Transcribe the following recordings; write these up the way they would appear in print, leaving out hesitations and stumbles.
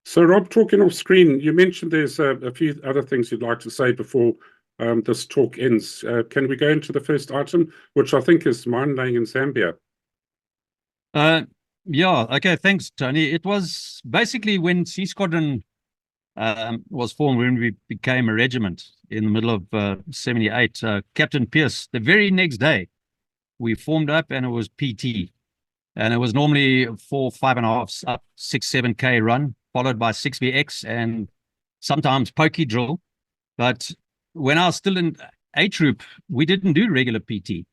So, Rob, talking off screen, you mentioned there's a few other things you'd like to say before this talk ends. Can we go into the first item, which I think is mine laying in Zambia? Yeah, okay, thanks, Tony. It was basically when C Squadron was formed, when we became a regiment in the middle of 78. Captain Pierce, the very next day, we formed up and it was PT. And it was normally 4, 5.5 up, 6, 7K run, followed by 6VX and sometimes pokey drill. But when I was still in A Troop, we didn't do regular PT.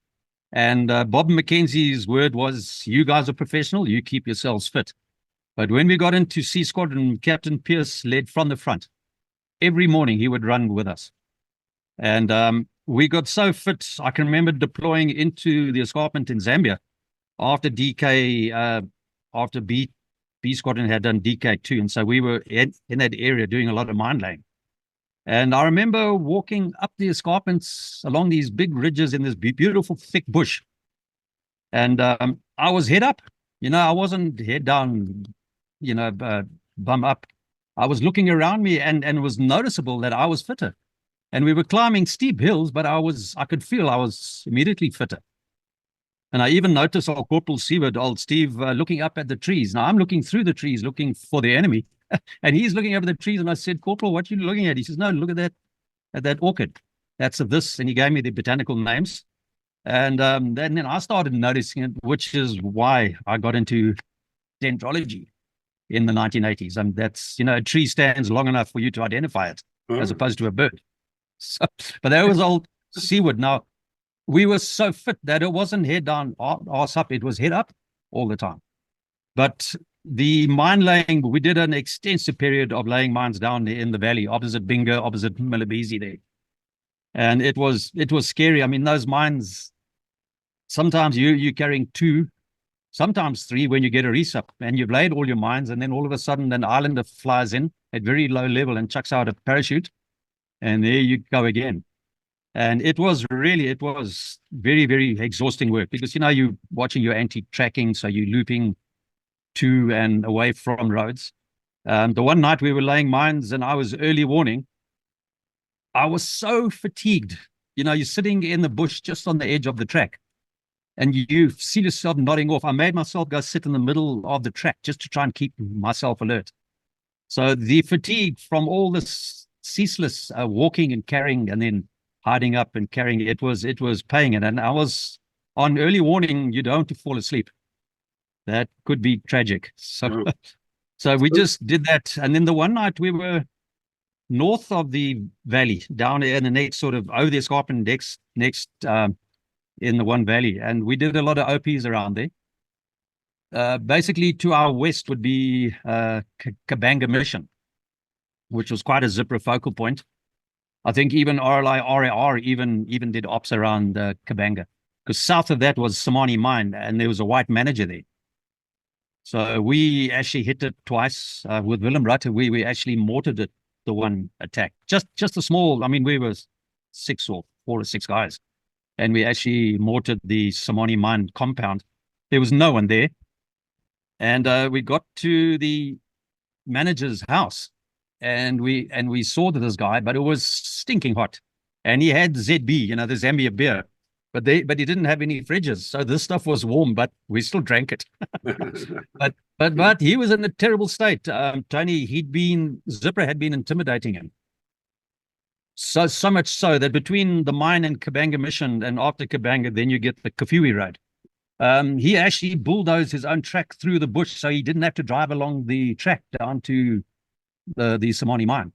And Bob McKenzie's word was, you guys are professional, you keep yourselves fit. But when we got into C Squadron, Captain Pierce led from the front. Every morning he would run with us. And we got so fit, I can remember deploying into the escarpment in Zambia after DK, after B Squadron had done DK2. And so we were in that area doing a lot of mine laying. And I remember walking up the escarpments along these big ridges in this beautiful thick bush. And I was head up, I wasn't head down, bum up. I was looking around me and it was noticeable that I was fitter. And we were climbing steep hills, but I could feel I was immediately fitter. And I even noticed our Corporal Seward, old Steve, looking up at the trees. Now I'm looking through the trees, looking for the enemy. And he's looking over the trees. And I said, Corporal, what are you looking at? He says, no, look at that orchid. That's of this. And he gave me the botanical names. And then I started noticing it, which is why I got into dendrology in the 1980s. And that's, a tree stands long enough for you to identify it, as opposed to a bird. So, but that was old Seward. Now, we were so fit that it wasn't head down, arse up. It was head up all the time. But the mine laying, we did an extensive period of laying mines down in the valley, opposite Binga, opposite Milabisi there. And it was scary. I mean, those mines, sometimes you're carrying 2, sometimes 3 when you get a resup, and you've laid all your mines, and then all of a sudden an islander flies in at very low level and chucks out a parachute, and there you go again. And it was very, very exhausting work because, you're watching your anti-tracking, so you're looping to and away from roads. The one night we were laying mines and I was early warning. I was so fatigued. You're sitting in the bush just on the edge of the track and you see yourself nodding off. I made myself go sit in the middle of the track just to try and keep myself alert. So the fatigue from all this ceaseless walking and carrying and then hiding up and carrying, it was paying it. And I was on early warning, you don't want to fall asleep. That could be tragic. So, so we just did that. And then the one night we were north of the valley, down in the next sort of over the escarpment next in the one valley. And we did a lot of OPs around there. Basically to our west would be Kabanga Mission, which was quite a zipper focal point. I think even RLI, RAR even did ops around Kabanga, because south of that was Samani Mine and there was a white manager there. So we actually hit it twice with Willem Rutte. We actually mortared it, the one attack. Just a small, I mean, we were 4 or 6 guys. And we actually mortared the Samani Mine compound. There was no one there. And we got to the manager's house. And we saw this guy, but it was stinking hot. And he had ZB, the Zambia beer. But he didn't have any fridges, so this stuff was warm, but we still drank it. but he was in a terrible state. Tony, Zipper had been intimidating him. So much so that between the mine and Kabanga Mission, and after Kabanga, then you get the Kafui Road. He actually bulldozed his own track through the bush, so he didn't have to drive along the track down to the Samani Mine.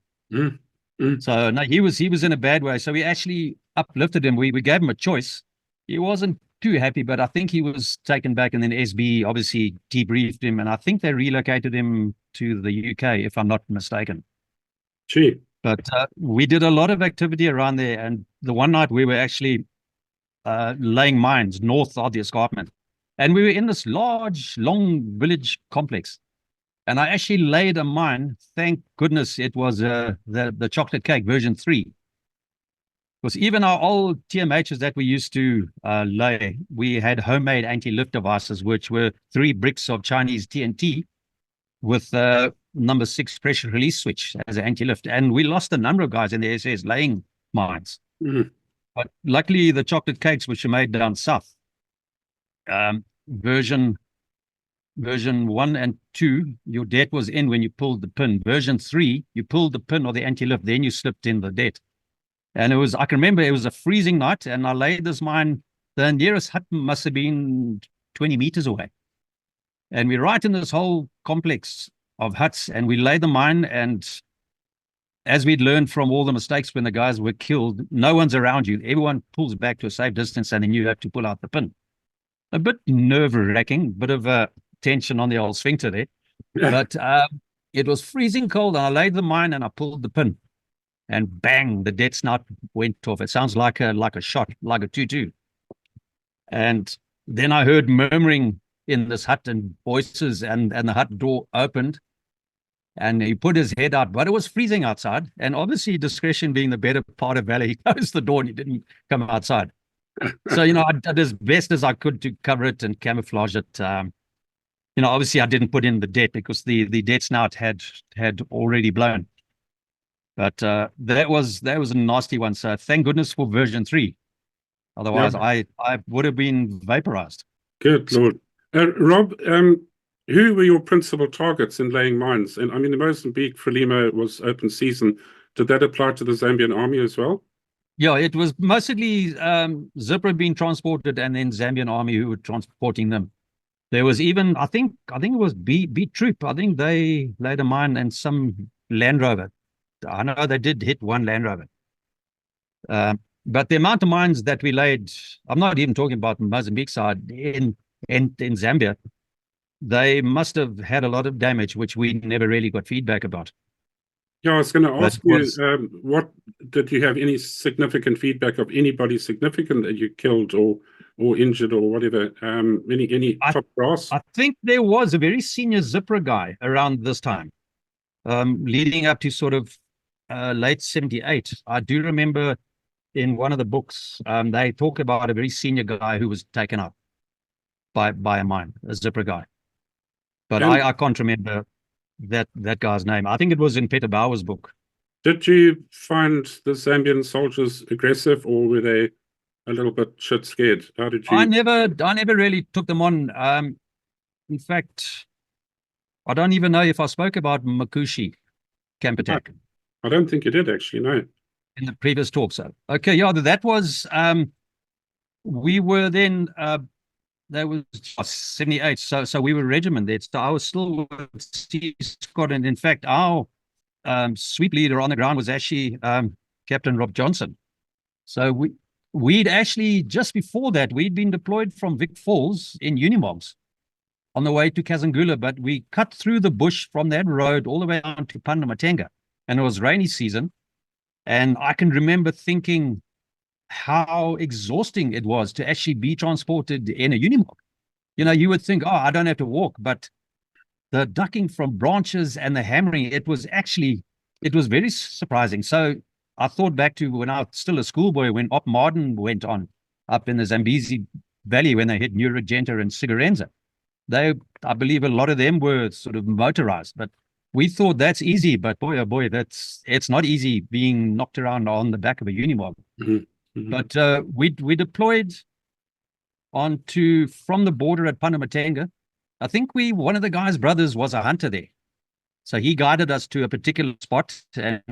So no, he was in a bad way. So we actually uplifted him. We gave him a choice. He wasn't too happy, but I think he was taken back, and then SB obviously debriefed him, and I think they relocated him to the UK, if I'm not mistaken. Gee. But we did a lot of activity around there, and the one night we were actually laying mines north of the escarpment, and we were in this large, long village complex. And I actually laid a mine. Thank goodness it was the chocolate cake version 3. Because even our old TMHs that we used to lay, we had homemade anti-lift devices, which were 3 bricks of Chinese TNT with number 6 pressure release switch as an anti-lift. And we lost a number of guys in the SAS laying mines. Mhm. But luckily, the chocolate cakes, which are made down south, version 1 and 2, your debt was in when you pulled the pin. Version 3, you pulled the pin or the anti-lift, then you slipped in the debt. And I can remember it was a freezing night, and I laid this mine, the nearest hut must have been 20 meters away. And we're right in this whole complex of huts, and we laid the mine, and as we'd learned from all the mistakes when the guys were killed, no one's around you. Everyone pulls back to a safe distance, and then you have to pull out the pin. A bit nerve-wracking, bit of a tension on the old sphincter there. But it was freezing cold, and I laid the mine, and I pulled the pin. And bang, the dead snout went off. It sounds like a shot, like a 2-2. And then I heard murmuring in this hut and voices, and the hut door opened, and he put his head out, but it was freezing outside. And obviously, discretion being the better part of valor, he closed the door and he didn't come outside. So, I did as best as I could to cover it and camouflage it. Obviously, I didn't put in the debt because the dead snout had already blown. But that was a nasty one. So thank goodness for version 3. Otherwise, I would have been vaporized. Good Lord. Rob, who were your principal targets in laying mines? And I mean, the Mozambique Frelimo was open season. Did that apply to the Zambian army as well? Yeah, it was mostly Zipper being transported, and then Zambian army who were transporting them. There was even, I think it was B Troop. I think they laid a mine and some Land Rover. I know they did hit one Land Rover. But the amount of mines that we laid, I'm not even talking about Mozambique side, in Zambia, they must have had a lot of damage, which we never really got feedback about. Yeah, I was going to ask you, what did you have any significant feedback of anybody significant that you killed or injured or whatever? Any top brass? I think there was a very senior Zipper guy around this time, leading up to sort of late 78. I do remember in one of the books, they talk about a very senior guy who was taken up by a mine, a Zipper guy. But I can't remember that guy's name. I think it was in Peter Bauer's book. Did you find the Zambian soldiers aggressive, or were they a little bit shit scared? How did you? I never really took them on. In fact, I don't even know if I spoke about Makushi camp attack. I don't think you did, actually, no. In the previous talk. So, okay, yeah, that was, we were then, that was 78. So we were regiment there. So I was still with C Scotland. In fact, our sweep leader on the ground was actually Captain Rob Johnson. So we'd actually, just before that, we'd been deployed from Vic Falls in Unimogs on the way to Kazangula, but we cut through the bush from that road all the way down to Pandamatenga, and it was rainy season. And I can remember thinking how exhausting it was to actually be transported in a Unimog. You would think, oh, I don't have to walk, but the ducking from branches and the hammering, it was very surprising. So I thought back to when I was still a schoolboy, when Op Marden went on up in the Zambezi Valley, when they hit New Regenta and Sigurenza. I believe a lot of them were sort of motorized, but we thought that's easy, but boy, oh boy, it's not easy being knocked around on the back of a Unimog. Mm-hmm. But we deployed from the border at Pandamatenga. I think one of the guys' brothers was a hunter there. So he guided us to a particular spot, and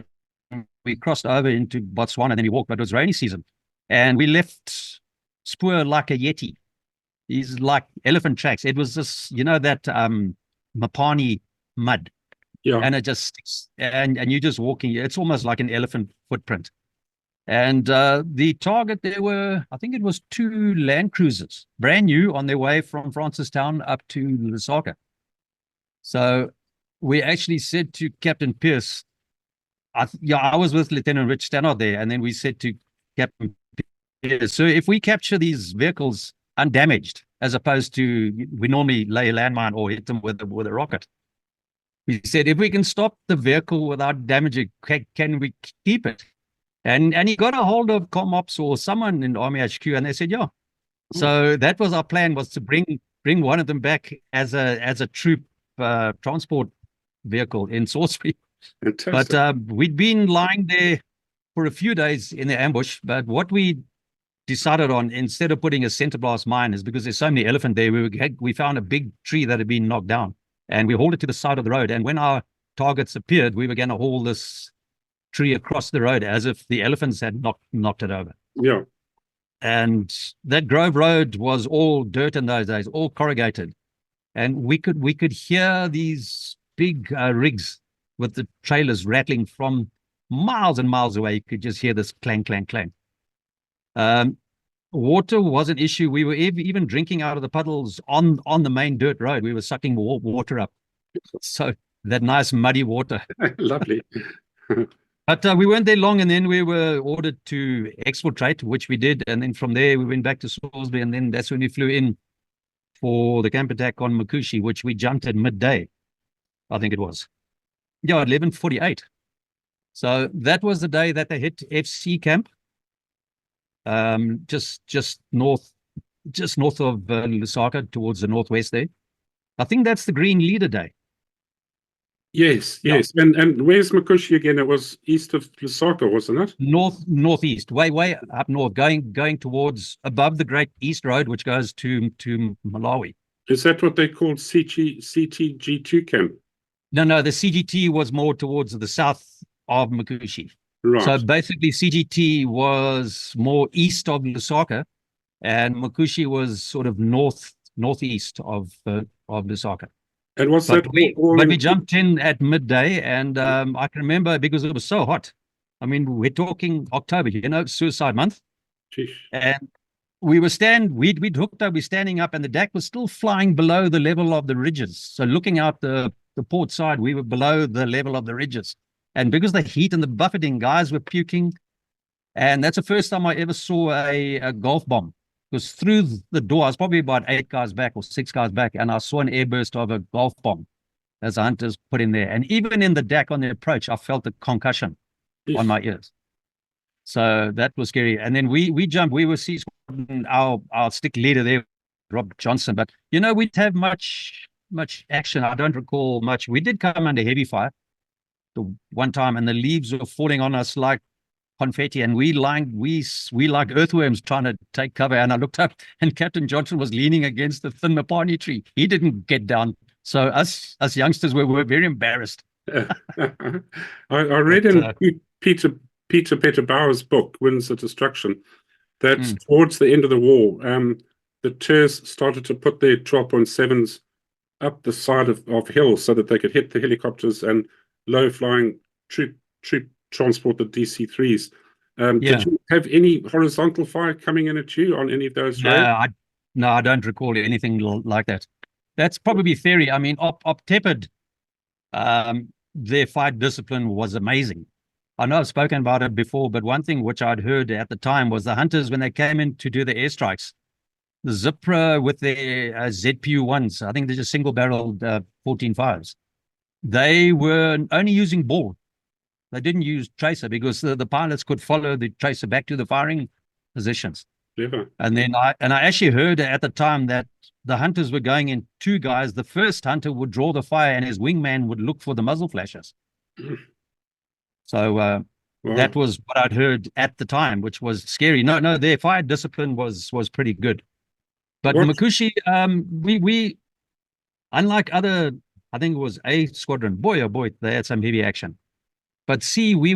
we crossed over into Botswana, and then we walked, but it was rainy season. And we left spoor like a Yeti. These like elephant tracks. It was just, that Mapani mud. Yeah. And it just sticks, and you're just walking. It's almost like an elephant footprint. And the target, there were, I think it was 2 Land Cruisers, brand new, on their way from Francistown up to Lusaka. So we actually said to Captain Pierce, I was with Lieutenant Rich Stannard there, and then we said to Captain Pierce, so if we capture these vehicles undamaged, as opposed to we normally lay a landmine or hit them with a rocket, we said, if we can stop the vehicle without damaging, can we keep it? And he got a hold of ComOps or someone in Army HQ, and they said, yeah. So that was our plan, was to bring one of them back as a troop transport vehicle in Salisbury. Fantastic. But we'd been lying there for a few days in the ambush. But what we decided on, instead of putting a center blast mine, is because there's so many elephant there, we found a big tree that had been knocked down, and we hauled it to the side of the road. And when our targets appeared, we were going to haul this tree across the road as if the elephants had knocked it over. Yeah. And that Grove Road was all dirt in those days, all corrugated. And we could hear these big rigs with the trailers rattling from miles and miles away. You could just hear this clang, clang, clang. Water was an issue. We were even drinking out of the puddles on the main dirt road. We were sucking water up. So that nice muddy water. Lovely. But we weren't there long, and then we were ordered to exfiltrate, which we did. And then from there, we went back to Salisbury, and then that's when we flew in for the camp attack on Makushi, which we jumped at midday, I think it was. Yeah, 11:48. So that was the day that they hit FC camp, just north of Lusaka, towards the northwest there. I think that's the Green Leader Day. Yes. And where's Makushi again? It was east of Lusaka, wasn't it? Northeast, way up north, going towards above the Great East Road, which goes to Malawi. Is that what they called CTG2 camp? No, the CGT was more towards the south of Makushi. Right. So basically, CGT was more east of Lusaka, and Makushi was sort of northeast of Lusaka. And was But that we jumped in at midday, and I can remember because it was so hot. I mean, we're talking October, suicide month. Sheesh. And we'd hooked up, we're standing up, and the deck was still flying below the level of the ridges. So looking out the port side, we were below the level of the ridges. And because the heat and the buffeting, guys were puking. And that's the first time I ever saw a golf bomb. Because through the door, I was probably about 8 guys back or 6 guys back, and I saw an airburst of a golf bomb as the hunters put in there. And even in the deck on the approach, I felt the concussion on my ears. So that was scary. And then we jumped. We were our stick leader there, Rob Johnson. But, we'd have much action. I don't recall much. We did come under heavy fire the one time, and the leaves were falling on us like confetti, and we like earthworms trying to take cover. And I looked up, and Captain Johnson was leaning against the thin mapani tree. He didn't get down. So us youngsters were very embarrassed. I read in Peter Bauer's book, Winds of Destruction, that towards the end of the war, the Terrs started to put their 12.7s up the side of hills so that they could hit the helicopters and low-flying troop transport, the DC-3s. Did you have any horizontal fire coming in at you on any of those roads? No, I don't recall anything like that. That's probably theory. I mean, Op Tepid, their fight discipline was amazing. I know I've spoken about it before, but one thing which I'd heard at the time was the hunters, when they came in to do the airstrikes, the Zipra with their ZPU-1s, I think they're just single-barreled 14.5s, they were only using ball. They didn't use tracer because the pilots could follow the tracer back to the firing positions. Clever. And then I actually heard at the time that the hunters were going in 2 guys. The first hunter would draw the fire, and his wingman would look for the muzzle flashes. So wow. That was what I'd heard at the time, which was scary. No, their fire discipline was pretty good. But Makushi, we unlike other, I think it was A squadron. Boy, oh boy, they had some heavy action. But C, we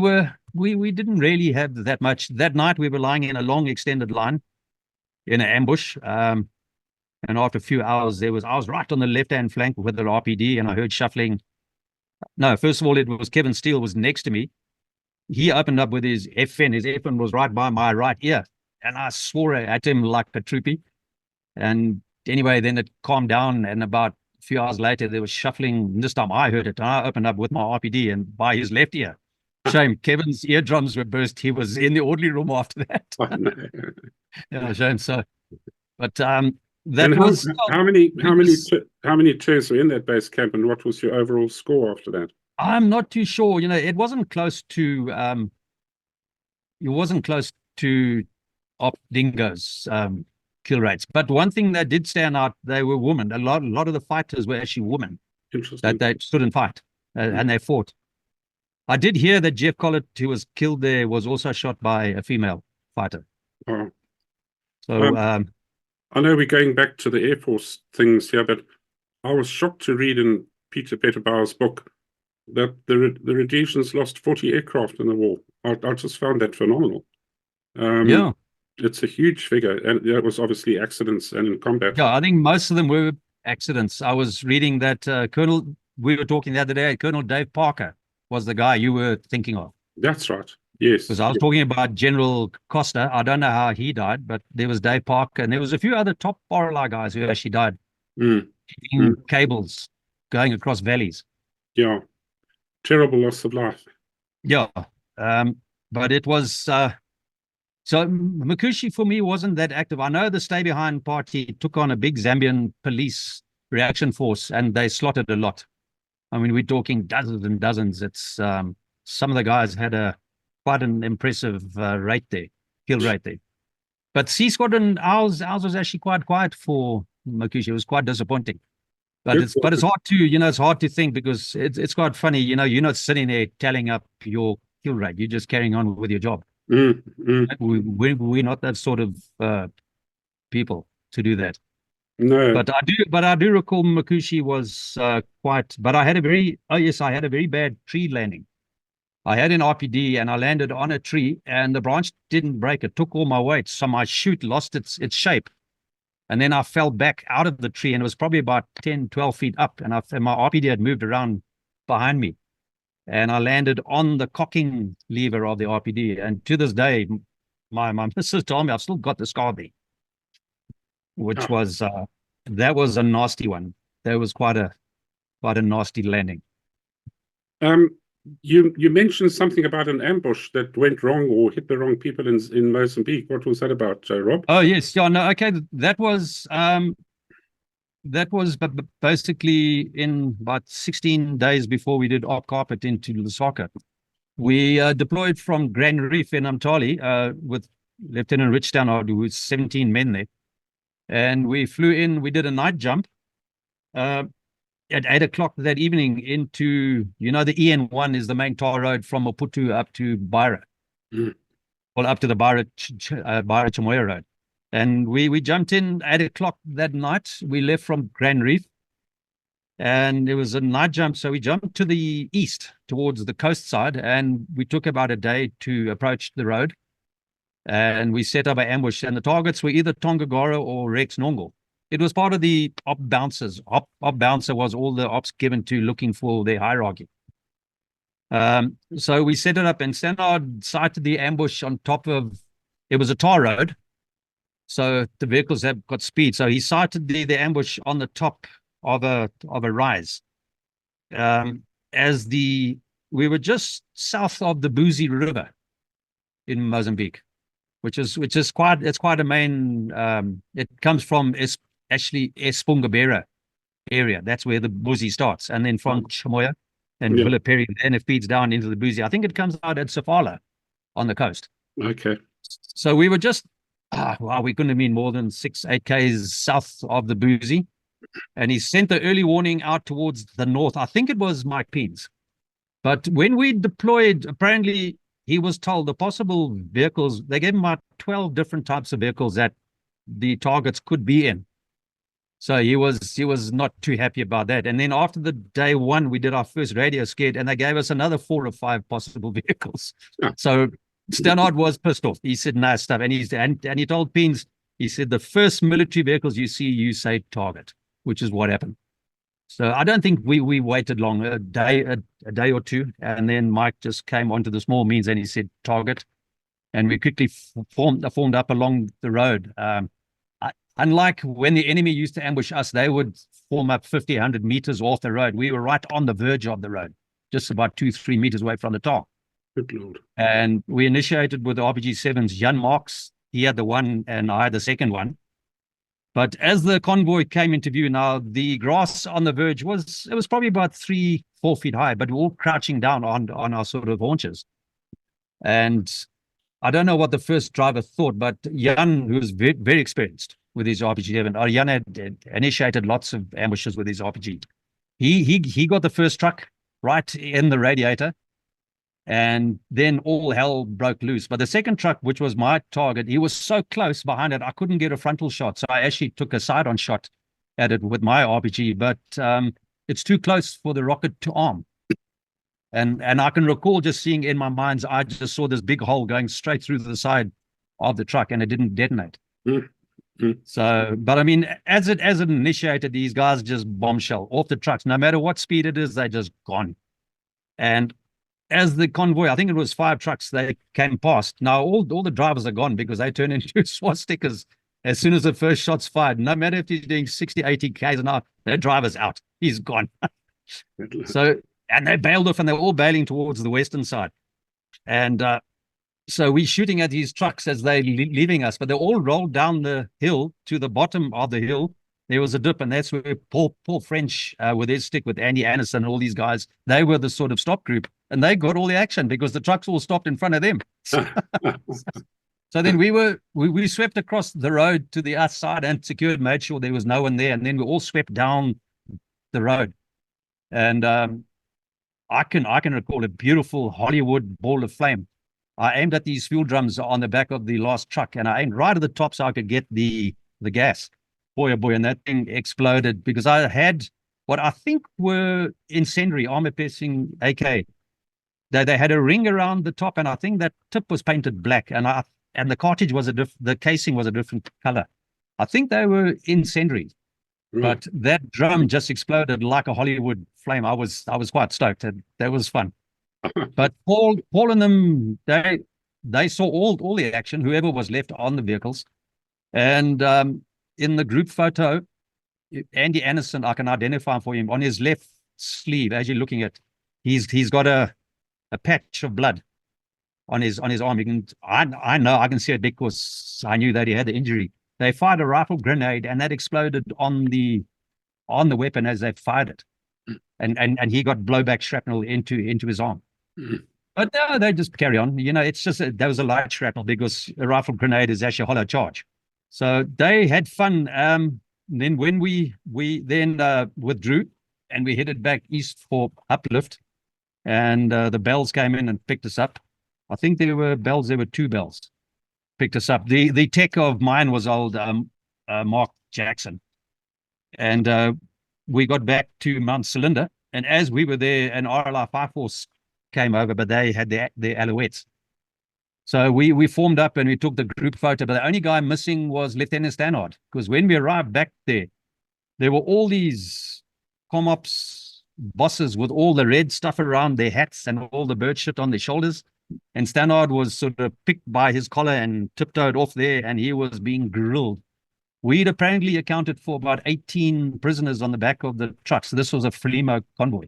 didn't really have that much. That night we were lying in a long extended line in an ambush. And after a few hours, I was right on the left-hand flank with the RPD, and I heard shuffling. No, first of all, it was Kevin Steele was next to me. He opened up with his FN. His FN was right by my right ear. And I swore at him like a troopy. And anyway, then it calmed down, and about a few hours later, there was shuffling. This time I heard it, and I opened up with my RPD and by his left ear. Shame, Kevin's eardrums were burst. He was in the orderly room after that. Oh, no. Yeah, shame. So, but that and was how many Terrs were in that base camp, and what was your overall score after that? I'm not too sure. It wasn't close to Op Dingo's kill rates. But one thing that did stand out, they were women. A lot of the fighters were actually women. Interesting. That they stood and fight. and they fought. I did hear that Jeff Collett, who was killed there, was also shot by a female fighter. Oh. So I know we're going back to the Air Force things here, but I was shocked to read in Peter Peterbauer's book that the Rhodesians lost 40 aircraft in the war. I just found that phenomenal. yeah. It's a huge figure, and it was obviously accidents and in combat. Yeah, I think most of them were accidents. I was reading that Colonel, we were talking the other day, Colonel Dave Parker was the guy you were thinking of. That's right. Yes. Because I was talking about General Costa. I don't know how he died, but there was Dave Parker, and there was a few other top Borrelai guys who actually died in cables going across valleys. Yeah. Terrible loss of life. Yeah. But it was... so Makushi for me wasn't that active. I know the Stay Behind party took on a big Zambian police reaction force, and they slaughtered a lot. I mean, we're talking dozens and dozens. It's some of the guys had quite an impressive rate there, kill rate there. But C Squadron, ours was actually quite quiet for Makushi. It was quite disappointing. But it's hard to, it's hard to think, because it's quite funny, you're not sitting there tallying up your kill rate. You're just carrying on with your job. We're not that sort of people to do that. No. But I do recall Makushi was quite, but I had a very bad tree landing. I had an RPD and I landed on a tree, and the branch didn't break. It took all my weight, so my chute lost its shape. And then I fell back out of the tree, and it was probably about 10, 12 feet up, and my RPD had moved around behind me. And I landed on the cocking lever of the RPD. And to this day, my missus told me I've still got the scar there, which was, that was a nasty one. That was quite a nasty landing. You mentioned something about an ambush that went wrong or hit the wrong people in Mozambique. What was that about, Rob? Oh, yes. Yeah, no, okay. That was basically in about 16 days before we did Op Carpet into Lusaka. We deployed from Grand Reef in Umtali with Lieutenant Richtown, who was 17 men there. And we flew in, we did a night jump at 8 o'clock that evening into, the EN1 is the main tar road from Maputo up to Beira. Well, up to the Beira Chimoya road. And we jumped in 8 o'clock that night. We left from Grand Reef, and it was a night jump. So we jumped to the east towards the coast side, and we took about a day to approach the road. And we set up an ambush, and the targets were either Tongagoro or Rex Nongo. It was part of the op bouncers. Op bouncer was all the ops given to looking for their hierarchy. So we set it up, and Stannard sighted the ambush on top of, it was a tar road. So the vehicles have got speed. So he sighted the ambush on the top of a rise. We were just south of the Buzi River in Mozambique, which is quite a main, it comes from actually Espongabera area. That's where the Buzi starts. And then from Chimoya and Villa Perry, then it feeds down into the Buzi. I think it comes out at Sofala on the coast. Okay. So we were just, we couldn't have been more than 6-8 k's south of the Buzi. And he sent the early warning out towards the north. I think it was Mike Peens. But when we deployed, apparently he was told the possible vehicles, they gave him about 12 different types of vehicles that the targets could be in. So he was not too happy about that. And then after the day one, we did our first radio skid, and they gave us another 4 or 5 possible vehicles. So Stannard was pissed off. He said, "No stuff." And he told Peens, he said, "The first military vehicles you see, you say target," which is what happened. So I don't think we waited long, a day or two, and then Mike just came onto the small means and he said target, and we quickly formed up along the road. Unlike when the enemy used to ambush us, they would form up 50, 100 meters off the road. We were right on the verge of the road, just about 2-3 meters away from the tar. Good Lord. And we initiated with the RPG-7s. Jan Marks, he had the one and I had the second one. But as the convoy came into view, now the grass on the verge was probably about 3-4 feet high, but we're all crouching down on our sort of haunches. And I don't know what the first driver thought, but Jan, who was very, very experienced with his RPG-7, Jan had initiated lots of ambushes with his RPG. He got the first truck right in the radiator. And then all hell broke loose. But the second truck, which was my target, he was so close behind it, I couldn't get a frontal shot. So I actually took a side-on shot at it with my RPG, but it's too close for the rocket to arm. And I can recall just seeing in my mind's eye, I just saw this big hole going straight through the side of the truck, and it didn't detonate. So, but I mean, as it initiated, these guys just bombshell off the trucks. No matter what speed it is, they're just gone. And as the convoy, I think it was 5 trucks, they came past. Now all the drivers are gone because they turn into swastikas as soon as the first shot's fired. No matter if he's doing 60, 80 Ks an hour, that driver's out. He's gone. So, and they bailed off, and they're all bailing towards the western side. And so we're shooting at these trucks as they're leaving us, but they all rolled down the hill to the bottom of the hill. There was a dip, and that's where Paul French with his stick, with Andy Anderson and all these guys, they were the sort of stop group, and they got all the action because the trucks all stopped in front of them. So then we swept across the road to the other side and secured, made sure there was no one there, and then we all swept down the road. And I can recall a beautiful Hollywood ball of flame. I aimed at these fuel drums on the back of the last truck, and I aimed right at the top so I could get the gas. Boy, oh boy, and that thing exploded because I had what I think were incendiary armor-piercing AK. They had a ring around the top, and I think that tip was painted black, and the cartridge was the casing was a different color. I think they were incendiary, but that drum just exploded like a Hollywood flame. I was quite stoked. That was fun. But Paul and them, they saw all the action, whoever was left on the vehicles, and in the group photo, Andy Anderson, I can identify for him on his left sleeve as you're looking at. He's got a patch of blood on his arm. I know I can see it because I knew that he had the injury. They fired a rifle grenade, and that exploded on the weapon as they fired it, and he got blowback shrapnel into his arm. But no, they just carry on. You know, it's just there was a light shrapnel because a rifle grenade is actually a hollow charge. So they had fun. Then when we then withdrew, and we headed back east for uplift, and the bells came in and picked us up. I think there were 2 bells picked us up. The tech of mine was old Mark Jackson, and we got back to Mount Cylinder, and as we were there, an RLR 5 Force came over, but they had their Alouettes. So we formed up and we took the group photo, but the only guy missing was Lieutenant Stannard, because when we arrived back there were all these ComOps bosses with all the red stuff around their hats and all the bird shit on their shoulders. And Stannard was sort of picked by his collar and tiptoed off there, and he was being grilled. We'd apparently accounted for about 18 prisoners on the back of the trucks. So this was a Frelimo convoy.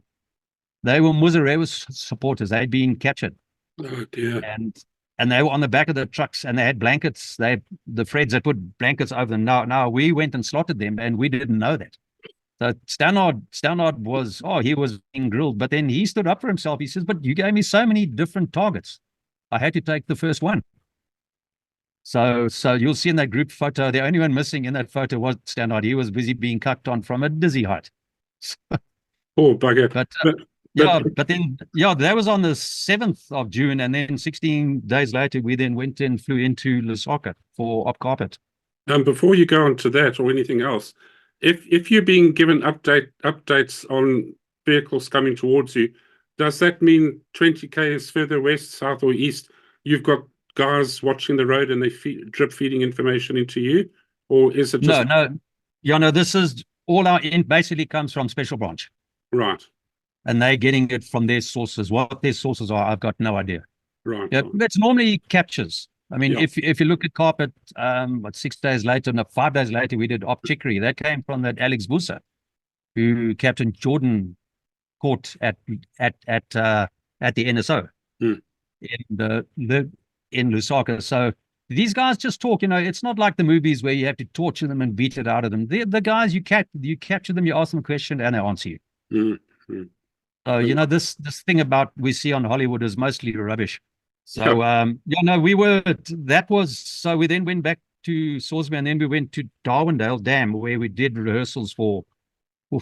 They were Muzarewa supporters. They'd been captured. Oh, dear. And they were on the back of the trucks, and they had blankets. The Freds had put blankets over them. Now we went and slaughtered them, and we didn't know that. So Stannard was, he was being grilled, but then he stood up for himself. He says, but you gave me so many different targets. I had to take the first one. So you'll see in that group photo, the only one missing in that photo was Stannard. He was busy being cucked on from a dizzy height. Oh, bugger. But then that was on the 7th of June, and then 16 days later, we then went and flew into Lusaka for op carpet. Before you go on to that or anything else, if you're being given updates on vehicles coming towards you, does that mean 20 km further west, south, or east, you've got guys watching the road and they drip feeding information into you, or is it just no? This is all our basically comes from Special Branch, right? And they're getting it from their sources. What their sources are, I've got no idea. Right. Yeah, that's normally captures. I mean, if you look at carpet, 6 days later, no, 5 days later, we did Op Chicory. That came from that Alex Busa, who Captain Jordan caught at the NSO in Lusaka. So these guys just talk. It's not like the movies where you have to torture them and beat it out of them. The guys you capture them, you ask them a question, and they answer you. Mm-hmm. So this thing about we see on Hollywood is mostly rubbish. So so we then went back to Salisbury, and then we went to Darwindale Dam, where we did rehearsals for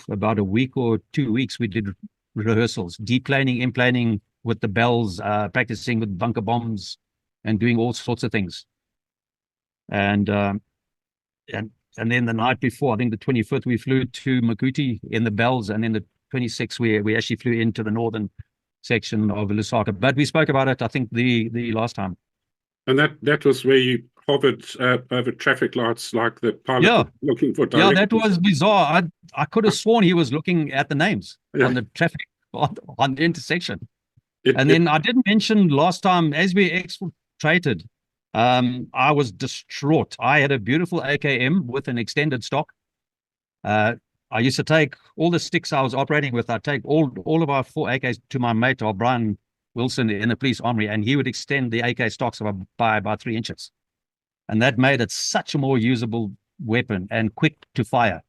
about a week or 2 weeks. We did rehearsals, deplaning, implaning with the bells, practicing with bunker bombs, and doing all sorts of things. And then the night before, I think the 25th, we flew to Makuti in the bells, and then the 26th, we actually flew into the northern section of Lusaka. But we spoke about it, I think, the last time. And that was where you hovered over traffic lights like the pilot was looking for directions. Yeah, that was bizarre. I could have sworn he was looking at the names on the traffic on the intersection. Then I didn't mention last time, as we exfiltrated, I was distraught. I had a beautiful AKM with an extended stock. I used to take all the sticks I was operating with. I'd take all of our 4 AKs to my mate, Brian Wilson, in the police armory, and he would extend the AK stocks by about 3 inches. And that made it such a more usable weapon and quick to fire.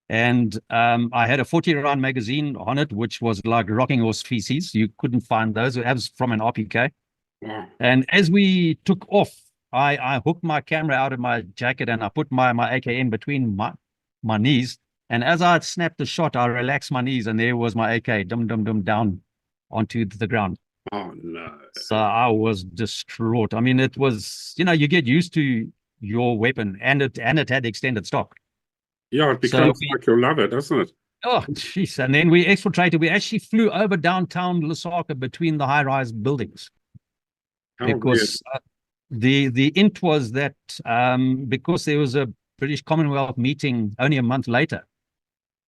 And I had a 40-round magazine on it, which was like rocking horse feces. You couldn't find those. It was from an RPK. Wow. And as we took off, I hooked my camera out of my jacket and I put my AKM between my knees. And as I snapped the shot, I relaxed my knees, and there was my AK, down onto the ground. Oh, no. So I was distraught. I mean, it was, you get used to your weapon, and it had extended stock. Yeah, it becomes like you'll love it, doesn't it? Oh, jeez. And then we exfiltrated. We actually flew over downtown Lusaka between the high-rise buildings. Because the int was that because there was a British Commonwealth meeting only a month later,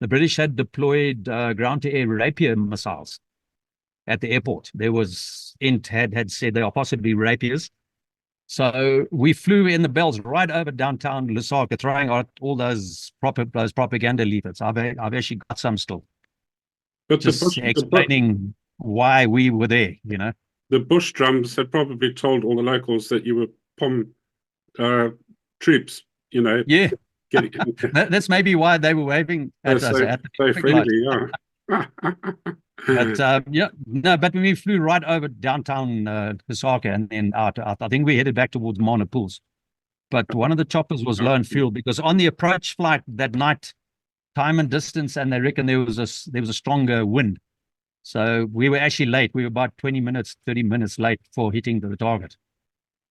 the British had deployed ground-to-air Rapier missiles at the airport. There was int had said they are possibly Rapiers. So we flew in the bells right over downtown Lusaka, throwing out all those propaganda leaflets. I've actually got some still. But just explaining why we were there, The Bush drums had probably told all the locals that you were POM troops, Yeah. That's maybe why they were waving at us. So friendly, yeah. But we flew right over downtown Lusaka and then out. I think we headed back towards Mana Pools. But one of the choppers was low on fuel, because on the approach flight that night, time and distance, and they reckon there was a stronger wind. So we were actually late. We were about 20 minutes, 30 minutes late for hitting the target.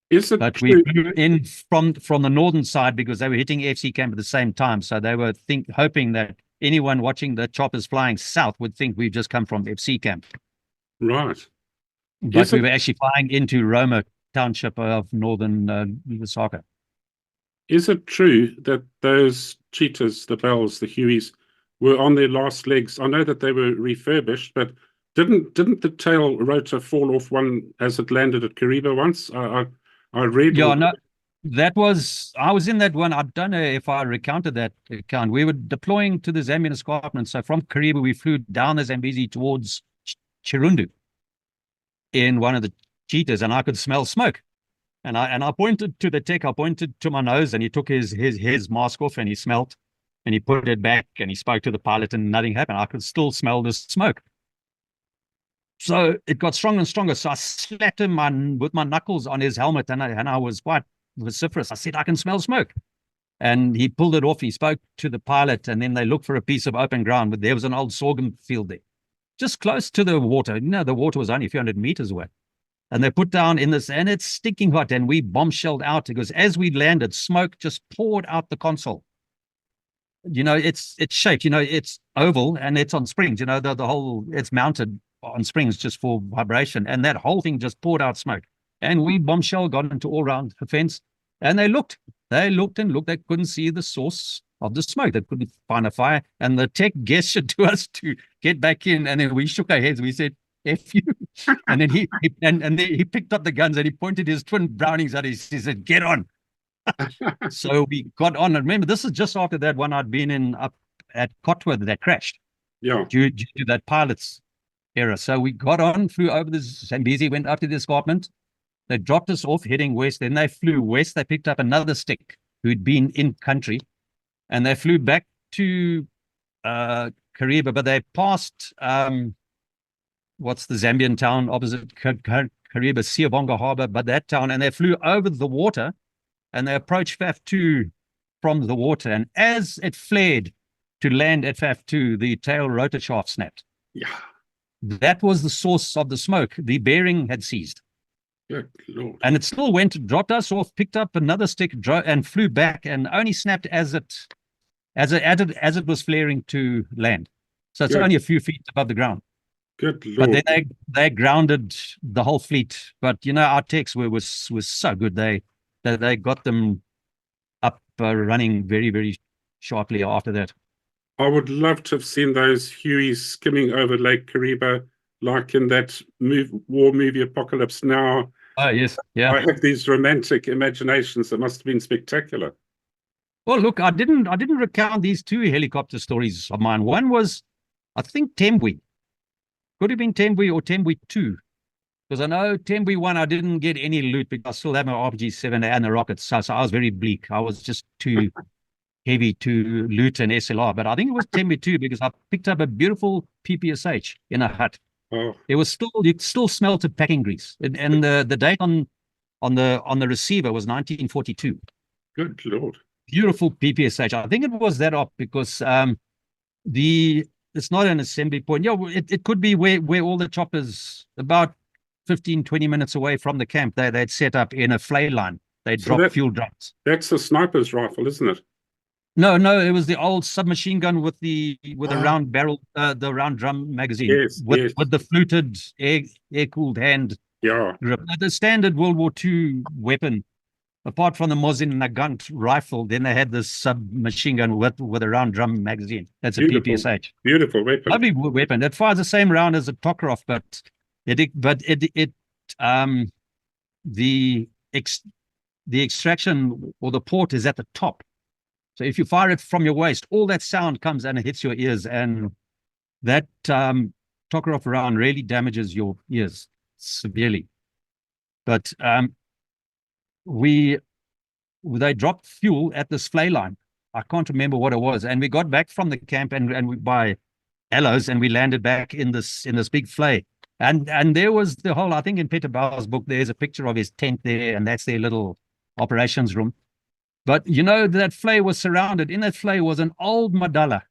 But we flew in from the northern side because they were hitting FC camp at the same time. So they were hoping that anyone watching the choppers flying south would think we've just come from FC camp. Right. But we were actually flying into Roma township of northern Lusaka. Is it true that those cheetahs, the bells, the Hueys, were on their last legs? I know that they were refurbished, but didn't the tail rotor fall off one as it landed at Kariba once? I read. Yeah, no, I was in that one. I don't know if I recounted that account. We were deploying to the Zambian escarpment. So from Kariba, we flew down the Zambezi towards Chirundu in one of the cheetahs, and I could smell smoke. And I pointed to the tech, I pointed to my nose, and he took his mask off and he smelled, and he put it back, and he spoke to the pilot, and nothing happened. I could still smell the smoke. So it got stronger and stronger. So I slapped him with my knuckles on his helmet, and I was quite vociferous. I said, I can smell smoke. And he pulled it off. He spoke to the pilot, and then they looked for a piece of open ground, but there was an old sorghum field there, just close to the water. The water was only a few hundred meters away. And they put down in this, and it's stinking hot, and we bombshelled out, because as we landed, smoke just poured out the console. It's shaped, it's oval, and it's on springs, the whole, it's mounted on springs just for vibration, and that whole thing just poured out smoke. And we bombshell got into all round the fence, and they looked and looked. They couldn't see the source of the smoke. They couldn't find a fire, and the tech gestured to us to get back in, and then we shook our heads. We said, F you. And then he picked up the guns, and he pointed his twin Brownings at us. He said, get on. So we got on. And remember, this is just after that one I'd been in up at Cotworth that crashed. Yeah. Due to that pilot's error. So we got on, flew over the Zambezi, went up to the escarpment. They dropped us off heading west. Then they flew west. They picked up another stick who'd been in country, and they flew back to Kariba, but they passed what's the Zambian town opposite Kariba, Siavonga Harbor, but that town, and they flew over the water, and they approached FAF2 from the water. And as it flared to land at FAF2, the tail rotor shaft snapped. Yeah. that was the source of the smoke. The bearing had seized. Good Lord. And it still went, dropped us off, picked up another stick, and flew back, and only snapped as it was flaring to land. So it's only a few feet above the ground. Good Lord. But then they grounded the whole fleet. But our techs was so good. They got them up running very, very sharply after that. I would love to have seen those Hueys skimming over Lake Kariba, like in that war movie Apocalypse Now. Oh, yes. Yeah. I have these romantic imaginations that must have been spectacular. Well, look, I didn't recount these two helicopter stories of mine. One was, I think, Tembwe. Could have been Tembwe or Tembwe 2. Because I know Tembwe 1, I didn't get any loot because I still have my RPG-7 and the rockets. So I was very bleak. I was just too heavy to loot an SLR. But I think it was Tembwe 2 because I picked up a beautiful PPSH in a hut. Oh. You still smelled the packing grease. And the date on the receiver was 1942. Good Lord. Beautiful PPSH. I think it was that up because it's not an assembly point. Yeah, it could be where all the choppers, about 15, 20 minutes away from the camp, they'd set up in a flay line. They'd drop fuel drums. That's a sniper's rifle, isn't it? No, it was the old submachine gun with the round barrel, the round drum magazine. Yes, with the fluted air-cooled hand grip. The standard World War II weapon. Apart from the Mosin Nagant rifle, then they had this submachine gun with a round drum magazine. That's a PPSH. Beautiful weapon. Lovely weapon. It fires the same round as a Tokarev, but the extraction or the port is at the top. So if you fire it from your waist, all that sound comes and it hits your ears, and that Tokarev round really damages your ears severely. But they dropped fuel at this flay line. I can't remember what it was. And we got back from the camp and we by Allos, and we landed back in this big flay. And there was the whole, I think in Peter Bauer's book, there's a picture of his tent there, and that's their little operations room. But that flay was surrounded. In that flay was an old Madala.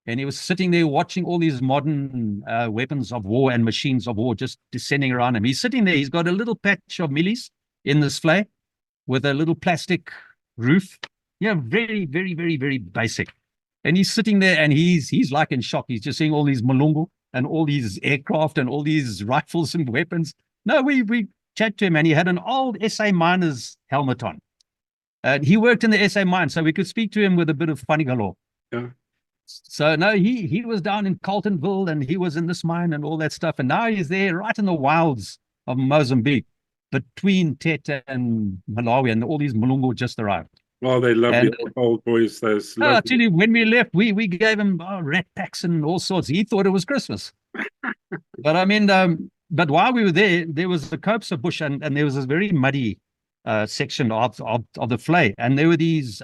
And he was sitting there watching all these modern weapons of war and machines of war just descending around him. He's sitting there. He's got a little patch of millies in this flay with a little plastic roof. Yeah, very, very, very, very basic. And he's sitting there and he's like in shock. He's just seeing all these Malungu and all these aircraft and all these rifles and weapons. No, we chat to him, and he had an old SA miner's helmet on. He worked in the SA mine, so we could speak to him with a bit of funny galore. Yeah. So no, he was down in Carltonville, and he was in this mine and all that stuff. And now he's there right in the wilds of Mozambique, between Tete and Malawi, and all these Malungu just arrived. Oh, they lovely old boys. Those. I tell you, when we left, we gave him rat packs and all sorts. He thought it was Christmas. But I mean, but while we were there was the copse of bush, and there was this very muddy section of the flay, and there were these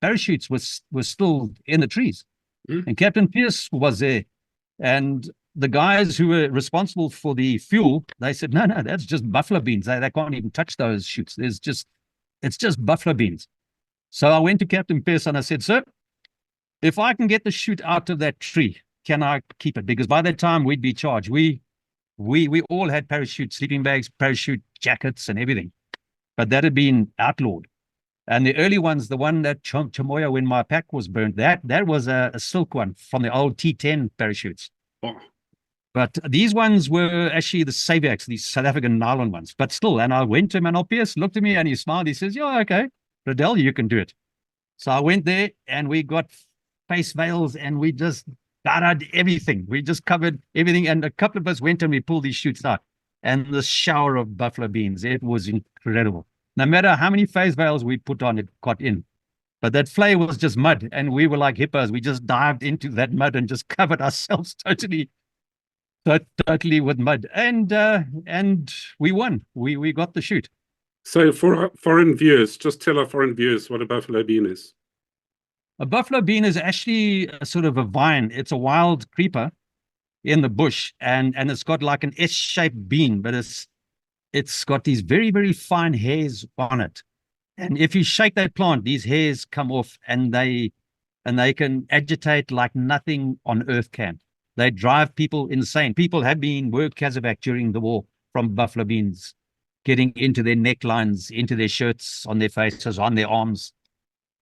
parachutes was still in the trees, and Captain Pierce was there, and the guys who were responsible for the fuel, they said, no, that's just buffalo beans. They can't even touch those chutes. It's just buffalo beans. So I went to Captain Pierce and I said, sir, if I can get the chute out of that tree, can I keep it? Because by that time we'd be charged. We all had parachute sleeping bags, parachute jackets and everything, but that had been outlawed. And the early ones, the one that Chamoya, when my pack was burnt, that was a silk one from the old T10 parachutes. Oh. But these ones were actually the Saviacs, these South African nylon ones. But still, and I went to him, Pierce looked at me and he smiled. He says, yeah, okay, Riddell, you can do it. So I went there and we got face veils and we just did everything. We just covered everything. And a couple of us went and we pulled these chutes out. And the shower of buffalo beans, it was incredible. No matter how many face veils we put on, it got in. But that flay was just mud. And we were like hippos. We just dived into that mud and just covered ourselves totally with mud, and we won. We got the chute. So for our foreign viewers, just tell our foreign viewers what a buffalo bean is. A buffalo bean is actually a sort of a vine. It's a wild creeper in the bush, and it's got like an S-shaped bean, but it's got these very, very fine hairs on it. And if you shake that plant, these hairs come off, and they can agitate like nothing on earth can. They drive people insane. People were Kazakh during the war from buffalo beans, getting into their necklines, into their shirts, on their faces, on their arms.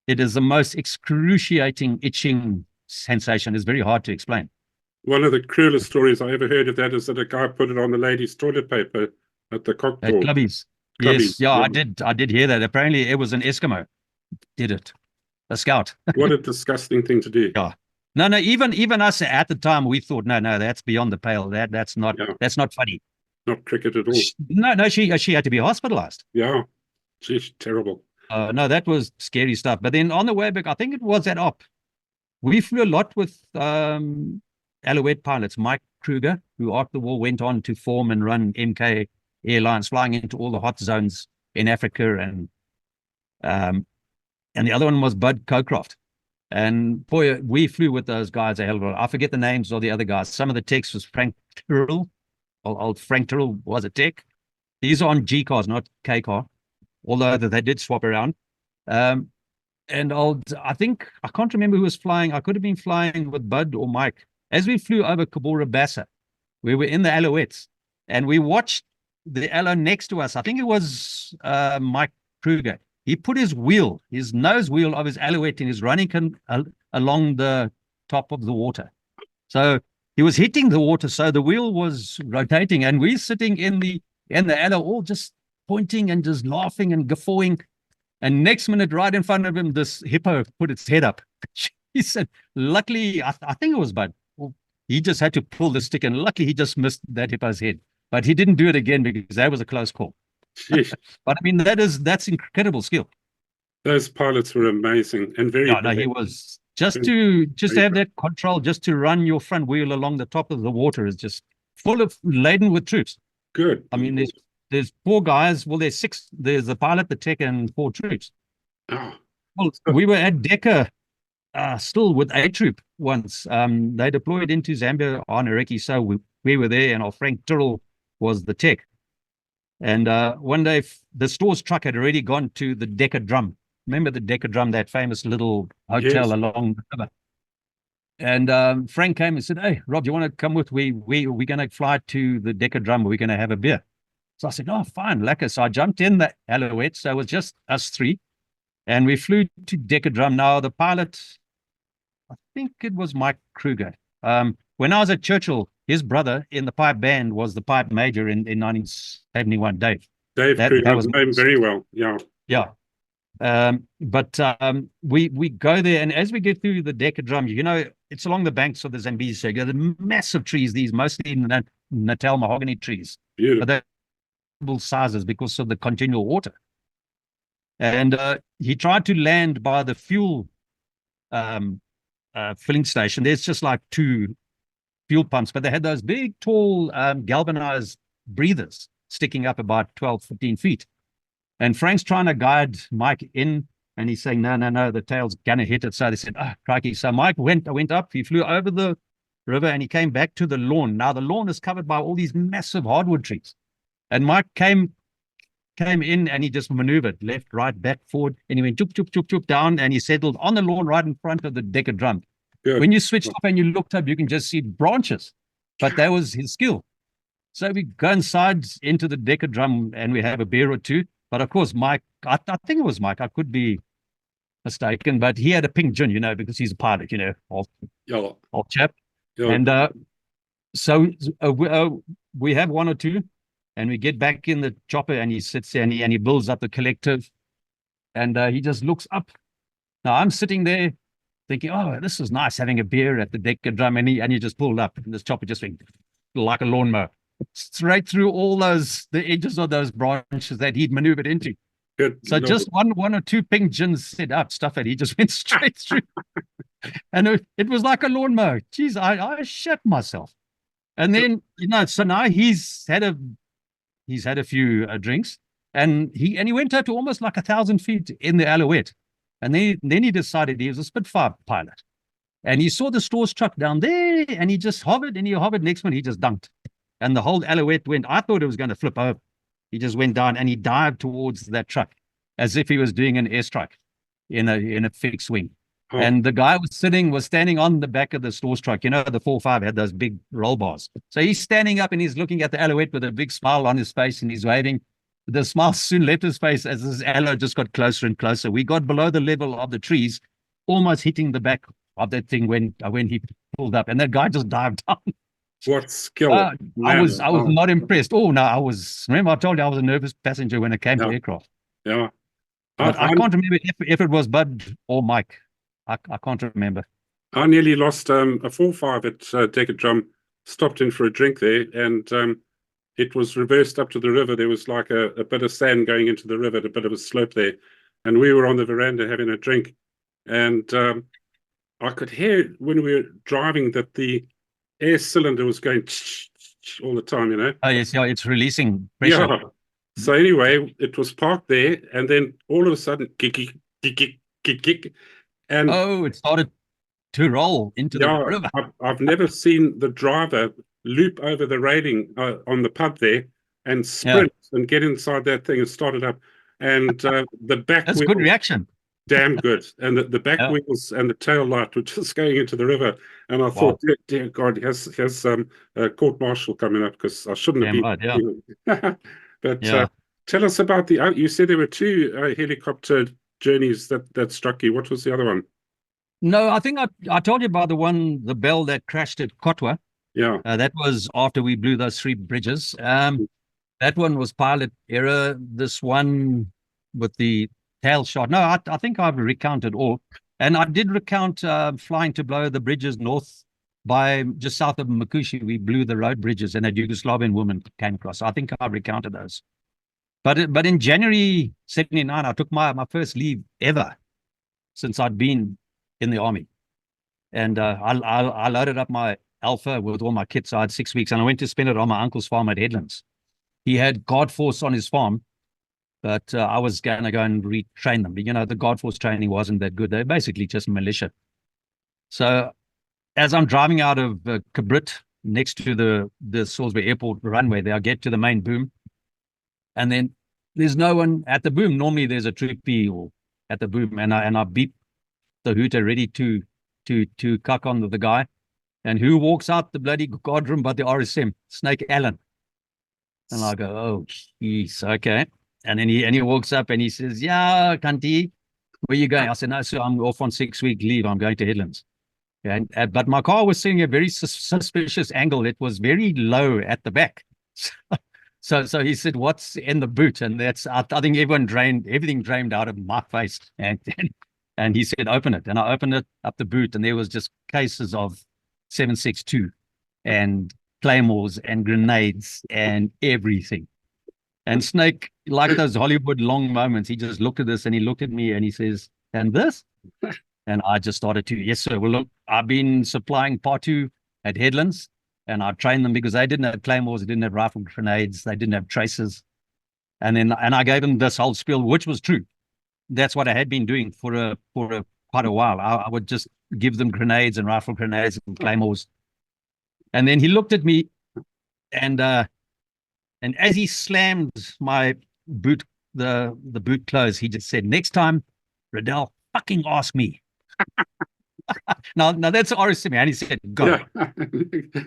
It is the most excruciating itching sensation. It's very hard to explain. One of the cruelest stories I ever heard of that is that a guy put it on the lady's toilet paper at the cock At door. clubbies. Yes, Clubbies, yeah, yeah. I did hear that. Apparently it was an Eskimo did it, a scout. What a disgusting thing to do. Yeah. No, even us at the time, we thought, no, that's beyond the pale. That's not funny. Not cricket at all. No, she had to be hospitalized. Yeah. She's terrible. No, that was scary stuff. But then on the way back, I think it was at op. We flew a lot with Alouette pilots, Mike Kruger, who after the war went on to form and run MK Airlines, flying into all the hot zones in Africa, and the other one was Bud Cocroft. And boy, we flew with those guys a hell of a lot. I forget the names of the other guys. Some of the techs was Frank Tyrrell. Old Frank Tyrrell was a tech. These are on G cars, not K car, although they did swap around. And I think, I can't remember who was flying. I could have been flying with Bud or Mike. As we flew over Cabora Bassa, we were in the Alouettes, and we watched the Allo next to us. I think it was Mike Kruger. He put his nose wheel of his Alouette, and he's running along the top of the water. So he was hitting the water, so the wheel was rotating, and we're sitting in the Allo, all just pointing and just laughing and guffawing. And next minute, right in front of him, this hippo put its head up. He said, luckily, I think it was Bud. He just had to pull the stick, and luckily he just missed that hippo's head. But he didn't do it again because that was a close call. But I mean, that's incredible skill. Those pilots were amazing and very. No, he was just to have that control, just to run your front wheel along the top of the water is just laden with troops. Good. I mean, there's 4 guys. Well, there's 6. There's the pilot, the tech, and 4 troops. Oh. Well, we were at Decca, still with A Troop once. They deployed into Zambia on Iraqi, so we were there, and our Frank Tyrrell was the tech. And one day, the store's truck had already gone to the Decca Drum. Remember the Decca Drum, that famous little hotel along the river? And Frank came and said, "Hey, Rob, you want to come with? We're going to fly to the Decca Drum. We're going to have a beer." So I said, "Oh, fine, lekker." So I jumped in the Alouette. So it was just us 3. And we flew to Decca Drum. Now, the pilot, I think it was Mike Kruger. When I was at Churchill, his brother in the pipe band was the pipe major in 1971, Dave. Dave Kruger was named very well. Yeah. Yeah. But we go there, and as we get through the Decca Drum, it's along the banks of the Zambezi. The massive trees, these mostly Natal mahogany trees. Beautiful. But they're sizes because of the continual water. And he tried to land by the fuel filling station. There's just like 2 fuel pumps, but they had those big, tall, galvanized breathers sticking up about 12, 15 feet. And Frank's trying to guide Mike in, and he's saying, no, the tail's going to hit it. So they said, crikey. So Mike went up, he flew over the river, and he came back to the lawn. Now, the lawn is covered by all these massive hardwood trees. And Mike came in, and he just maneuvered left, right, back, forward, and he went choop, choop, choop, choop down, and he settled on the lawn right in front of the Decca Drum. Good. When you switched up and you looked up, you can just see branches, but that was his skill. So we go inside into the Decca Drum, and we have a beer or 2. But of course, Mike, I think it was Mike, I could be mistaken, but he had a pink gin, because he's a pilot, old chap. Yeah. And so we have 1 or 2, and we get back in the chopper, and he sits there, and he builds up the collective, and he just looks up. Now I'm sitting there thinking, oh, this is nice, having a beer at the Decca Drum, and he just pulled up, and this chopper just went like a lawnmower straight through all the edges of those branches that he'd maneuvered into. Good. So just one or 2 pink gins set up stuff, and he just went straight through. And it was like a lawnmower. Jeez, I shit myself. And then, so now he's had a few drinks, and he went up to almost like 1,000 feet in the Alouette. And then he decided he was a Spitfire pilot. And he saw the store's truck down there, and he just hovered, next one, he just dunked. And the whole Alouette went, I thought it was going to flip over. He just went down, and he dived towards that truck as if he was doing an airstrike in a fixed wing. Oh, And the guy was standing on the back of the stores truck. You know, the 4.5 had those big roll bars. So he's standing up and he's looking at the Alouette with a big smile on his face and he's waving. The smile soon left his face as this aloe just got closer and closer. We got below the level of the trees, almost hitting the back of that thing when he pulled up. And that guy just dived down. what skill. I Man. was not impressed. Oh, no, remember I told you I was a nervous passenger when it came to aircraft. Yeah. But I can't remember if it was Bud or Mike. I can't remember. I nearly lost a 4.5 at Decker Drum, stopped in for a drink there, and it was reversed up to the river. There was like a bit of sand going into the river, a bit of a slope there. And we were on the veranda having a drink. And I could hear when we were driving that the air cylinder was going all the time, you know. Oh, yes, yeah, it's releasing pressure. Yeah. So anyway, it was parked there, and then all of a sudden, kick. And it started to roll into the river. I've never seen the driver loop over the railing on the pub there and sprint and get inside that thing and start it up. And the back That's wheel, good reaction. Damn good. And the back wheels and the tail light were just going into the river. And I thought, dear God, he has a court martial coming up because I shouldn't have been. Right, But tell us about you said there were two helicopter journeys that struck you. What was the other one? No, I think I told you about the Bell that crashed at Kotwa. Yeah. That was after we blew those 3 bridges. That one was pilot error. This one with the tail shot. No, I think I've recounted all. And I did recount flying to blow the bridges north by just south of Makushi. We blew the road bridges and a Yugoslavian woman came across. So I think I've recounted those. But in January 79, I took my first leave ever since I'd been in the army. And I loaded up my Alpha with all my kits. So I had 6 weeks and I went to spend it on my uncle's farm at Headlands. He had Guard Force on his farm, but I was going to go and retrain them. But, you know, the Guard Force training wasn't that good. They're basically just militia. So as I'm driving out of Kabrit next to the Salisbury Airport runway there, I get to the main boom. And then there's no one at the boom. Normally there's a troopie or at the boom, and I beep the hooter ready to cuck on the guy. And who walks out the bloody guard room but the RSM? Snake Allen. And I go, oh, jeez, okay. And then he walks up and he says, yeah, Kanti, where you going? I said, no, so I'm off on 6-week leave. I'm going to Headlands. But my car was sitting at a very suspicious angle. It was very low at the back. So he said, what's in the boot? And I think everything drained out of my face. And he said, open it. And I opened it up the boot, and there was just cases of 7.62 and claymores and grenades and everything. And Snake, like those Hollywood long moments, he just looked at this and he looked at me and he says, and this? And I just started to, yes, sir. Well, look, I've been supplying Part 2 at Headlands, and I trained them because they didn't have claymores, they didn't have rifle grenades, they didn't have tracers. And I gave them this whole spiel, which was true. That's what I had been doing for quite a while. I would just give them grenades and rifle grenades and claymores. And then he looked at me, and as he slammed my boot, the boot close, he just said, next time, Riddell, fucking ask me. Now that's RSM, and he said, go. Yeah.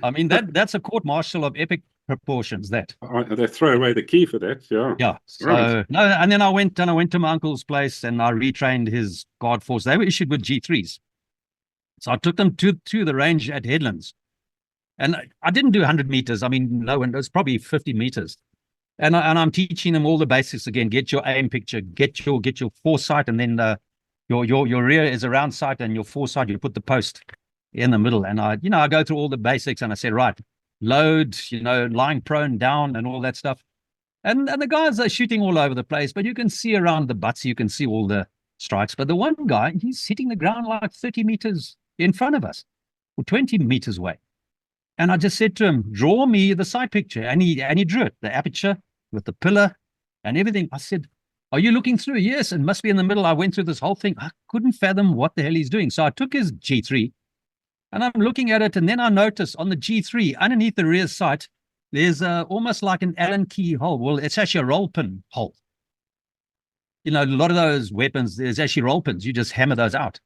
I mean, that's a court martial of epic proportions. That they throw away the key for that. Yeah. So no, and then I went to my uncle's place and I retrained his guard force. They were issued with G3s, so I took them to the range at Headlands, and I didn't do 100 meters. I mean, no, and it was probably 50 meters, and I'm teaching them all the basics again. Get your aim picture, get your foresight, and then your rear is around sight, and your foresight, you put the post in the middle. And I go through all the basics, and I said, right, load, lying prone down and all that stuff. And the guys are shooting all over the place, but you can see around the butts, you can see all the strikes. But the one guy, he's hitting the ground like 30 meters in front of us, or 20 meters away. And I just said to him, draw me the sight picture. And he drew it, the aperture with the pillar and everything. I said, are you looking through? Yes, it must be in the middle. I went through this whole thing. I couldn't fathom what the hell he's doing. So I took his G3 and I'm looking at it. And then I noticed on the G3, underneath the rear sight, there's almost like an Allen key hole. Well, it's actually a roll pin hole. A lot of those weapons, there's actually roll pins. You just hammer those out.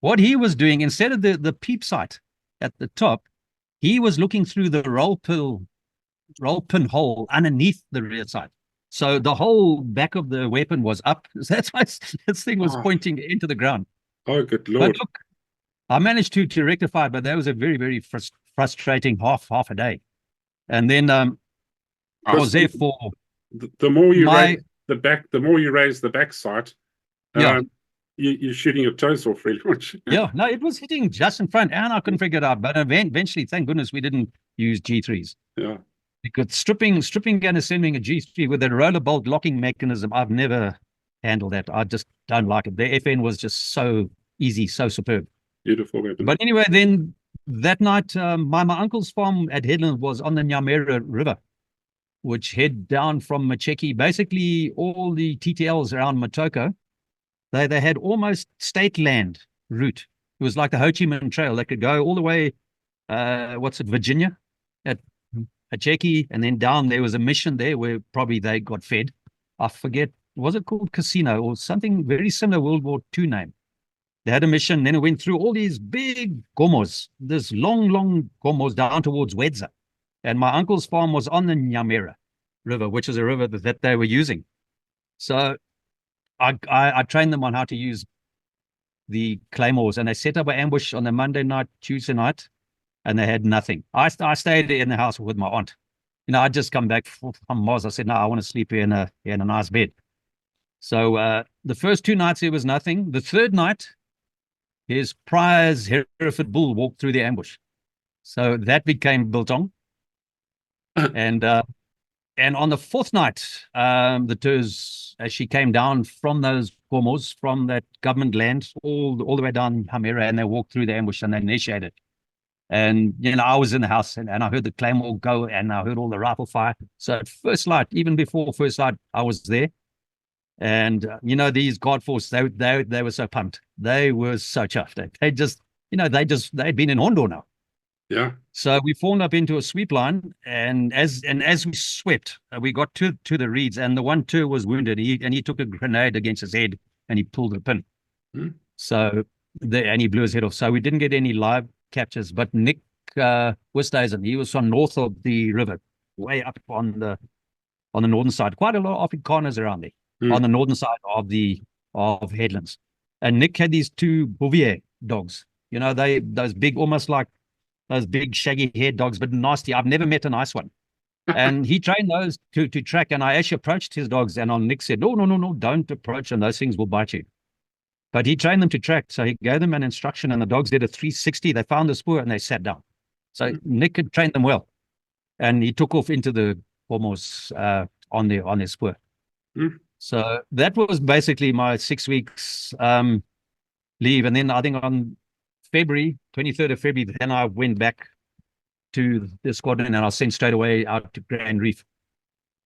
what he was doing, instead of the peep sight at the top, he was looking through the roll pin hole underneath the rear sight. So the whole back of the weapon was up. That's why this thing was pointing into the ground. Oh, good Lord. But look, I managed to rectify it, but that was a very, very frustrating half a day. And then I was there for the more you raise the back, the more you raise the back sight, you're shooting your toes off really much. Yeah, no, it was hitting just in front, and I couldn't figure it out. But eventually, thank goodness, we didn't use G3s. Yeah. Because stripping and assembling a G3 with a roller bolt locking mechanism, I've never handled that. I just don't like it. The FN was just so easy, so superb. Beautiful weapon. But anyway, then that night, my uncle's farm at Headland was on the Nyamera River, which head down from Macheki. Basically, all the TTLs around Motoko, they had almost state land route. It was like the Ho Chi Minh Trail. They could go all the way, Virginia, at Macheki, and then down there was a mission there where probably they got fed. I forget, was it called Casino or something very similar World War II name? They had a mission, then it went through all these big gomos, this long gomos down towards Wedza. And my uncle's farm was on the Nyamera River, which is a river that they were using. So I trained them on how to use the claymores, and they set up an ambush on the Monday night, Tuesday night, and they had nothing. I stayed in the house with my aunt. I'd just come back from Moz. I said, no, I want to sleep here in a nice bed. So the first 2 nights, there was nothing. The third night, his prize Hereford bull walked through the ambush. So that became biltong. And on the fourth night, the Turs, as she came down from those gomos, from that government land, all the way down Hamera, and they walked through the ambush and they initiated. And, I was in the house and I heard the claymore go and I heard all the rifle fire. So at first light, even before first light, I was there. And, these guard force, they were so pumped. They were so chuffed. They just, they'd been in Hondo now. Yeah. So we formed up into a sweep line. And as we swept, we got to the reeds, and the one Tur was wounded. He took a grenade against his head and he pulled the pin. So and he blew his head off. So we didn't get any live captures, but Nick Westhuizen, he was from north of the river, way up on the northern side. Quite a lot of Afrikaners around there on the northern side of Headlands. And Nick had these 2 Bouvier dogs. Those big, almost like those big shaggy haired dogs, but nasty. I've never met a nice one. And he trained those to track. And I actually approached his dogs, and Nick said, no, don't approach them. Those things will bite you. But he trained them to track. So he gave them an instruction, and the dogs did a 360. They found the spoor and they sat down. So Nick had trained them well. And he took off into the almost on their spoor. So that was basically my 6 weeks leave. And then I think on February, 23rd of February, then I went back to the squadron, and I was sent straight away out to Grand Reef.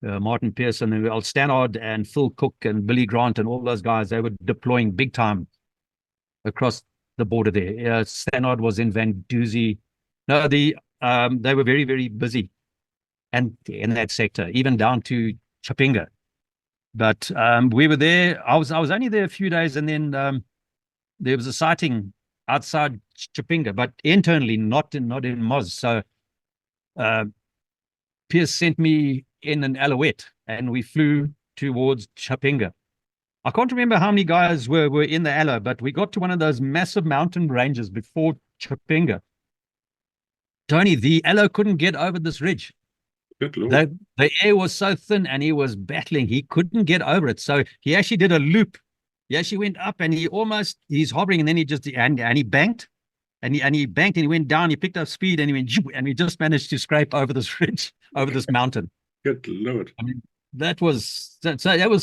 Martin Pearson and Al Stannard and Phil Cook and Billy Grant and all those guys, they were deploying big time across the border there. Stannard was in Van Duzy. No, they were very, very busy and in that sector, even down to Chapinga. But we were there. I was only there a few days, and then there was a sighting outside Chapinga, but internally, not in Moz. So Pierce sent me in an Alouette, and we flew towards Chapinga. I can't remember how many guys were in the Aloe, but we got to one of those massive mountain ranges before Chapinga. Tony, the Aloe couldn't get over this ridge. Good Lord. The air was so thin, and he was battling. He couldn't get over it. So he actually did a loop. He actually went up, and he's hovering, and then he banked. And he banked, and he went down. He picked up speed, and he just managed to scrape over this ridge, over this mountain. Good Lord. I mean, that was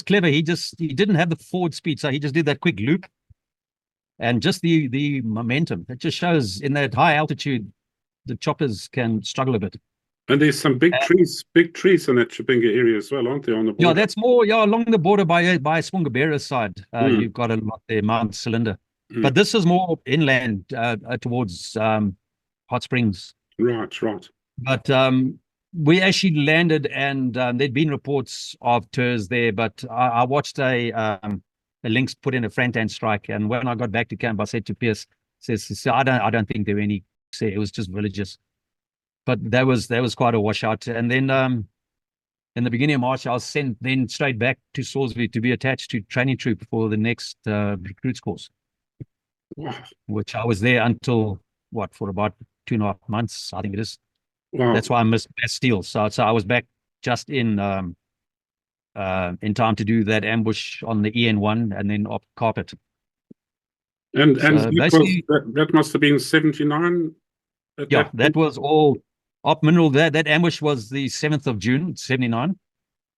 clever. He didn't have the forward speed, so he just did that quick loop, and just the momentum. It just shows in that high altitude, the choppers can struggle a bit. And there's some big trees in that Chapinga area as well, aren't there, on the border? Yeah, that's more along the border by Swungabera side. You've got a lot there, Mount Cylinder. But this is more inland towards Hot Springs. Right. But we actually landed, and there'd been reports of Turs there, but I watched a Lynx put in a Frantan strike, and when I got back to camp, I said to Pierce, So I don't think there were any. It was just villages, but that was quite a washout. And then in the beginning of March, I was sent then straight back to Salisbury to be attached to training troop for the next recruits course, Wow. which I was there until for about 2.5 months, I think it is. Wow. That's why I missed Bastille. So I was back just in time to do that ambush on the EN1 and then up carpet. And so basically, that must have been 79. Yeah, that was all op mineral. That ambush was the 7th of June, 79.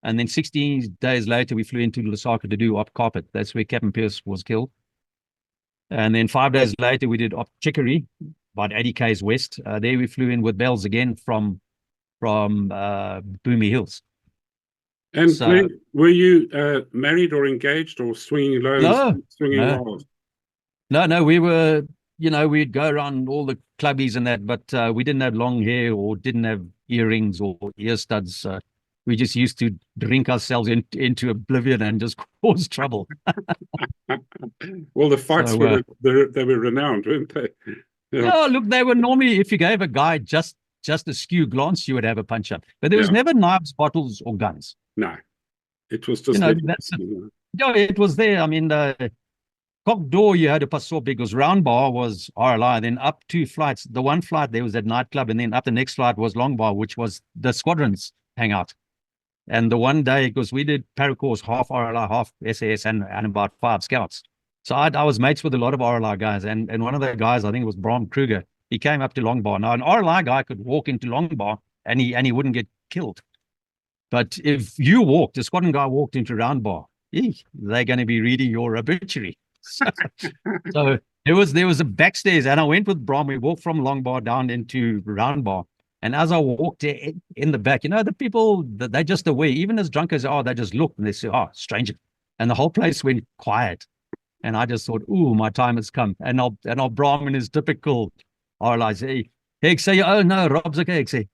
And then 16 days later, we flew into Lusaka to do op carpet. That's where Captain Pierce was killed. And then 5 days later, we did op Chicory, about 80 k's west. There we flew in with bells again from Boomy Hills. And so, were you married or engaged or swinging low? No, swinging wild? No, we were, we'd go around all the clubbies and that, but we didn't have long hair or didn't have earrings or ear studs. We just used to drink ourselves into oblivion and just cause trouble. Well, the fights they were renowned, weren't they? Yeah, look, they were normally, if you gave a guy just a skew glance, you would have a punch up. But there was never knives, bottles, or guns. No, it was just it was there. I mean, Cock Door, you had to pass up because round bar was RLI, then up 2 flights. The one flight there was at nightclub, and then up the next flight was long bar, which was the squadrons hangout. And the one day, because we did paracourse, half RLI, half SAS, and about 5 scouts. So I was mates with a lot of RLI guys, and one of the guys, I think it was Bram Kruger, he came up to long bar. Now, an RLI guy could walk into long bar, and he wouldn't get killed. But if you walked, the squadron guy walked into round bar, they're going to be reading your obituary. So there was a backstairs, and I went with Bram. We walked from long bar down into round bar. And as I walked in the back, the people, they're just away. Even as drunk as they are, they just look and they say, "Oh, stranger." And the whole place went quiet. And I just thought, "Ooh, my time has come." And I'll Bram in his typical RLI say, "Hey, say, oh no, Rob's okay." Say.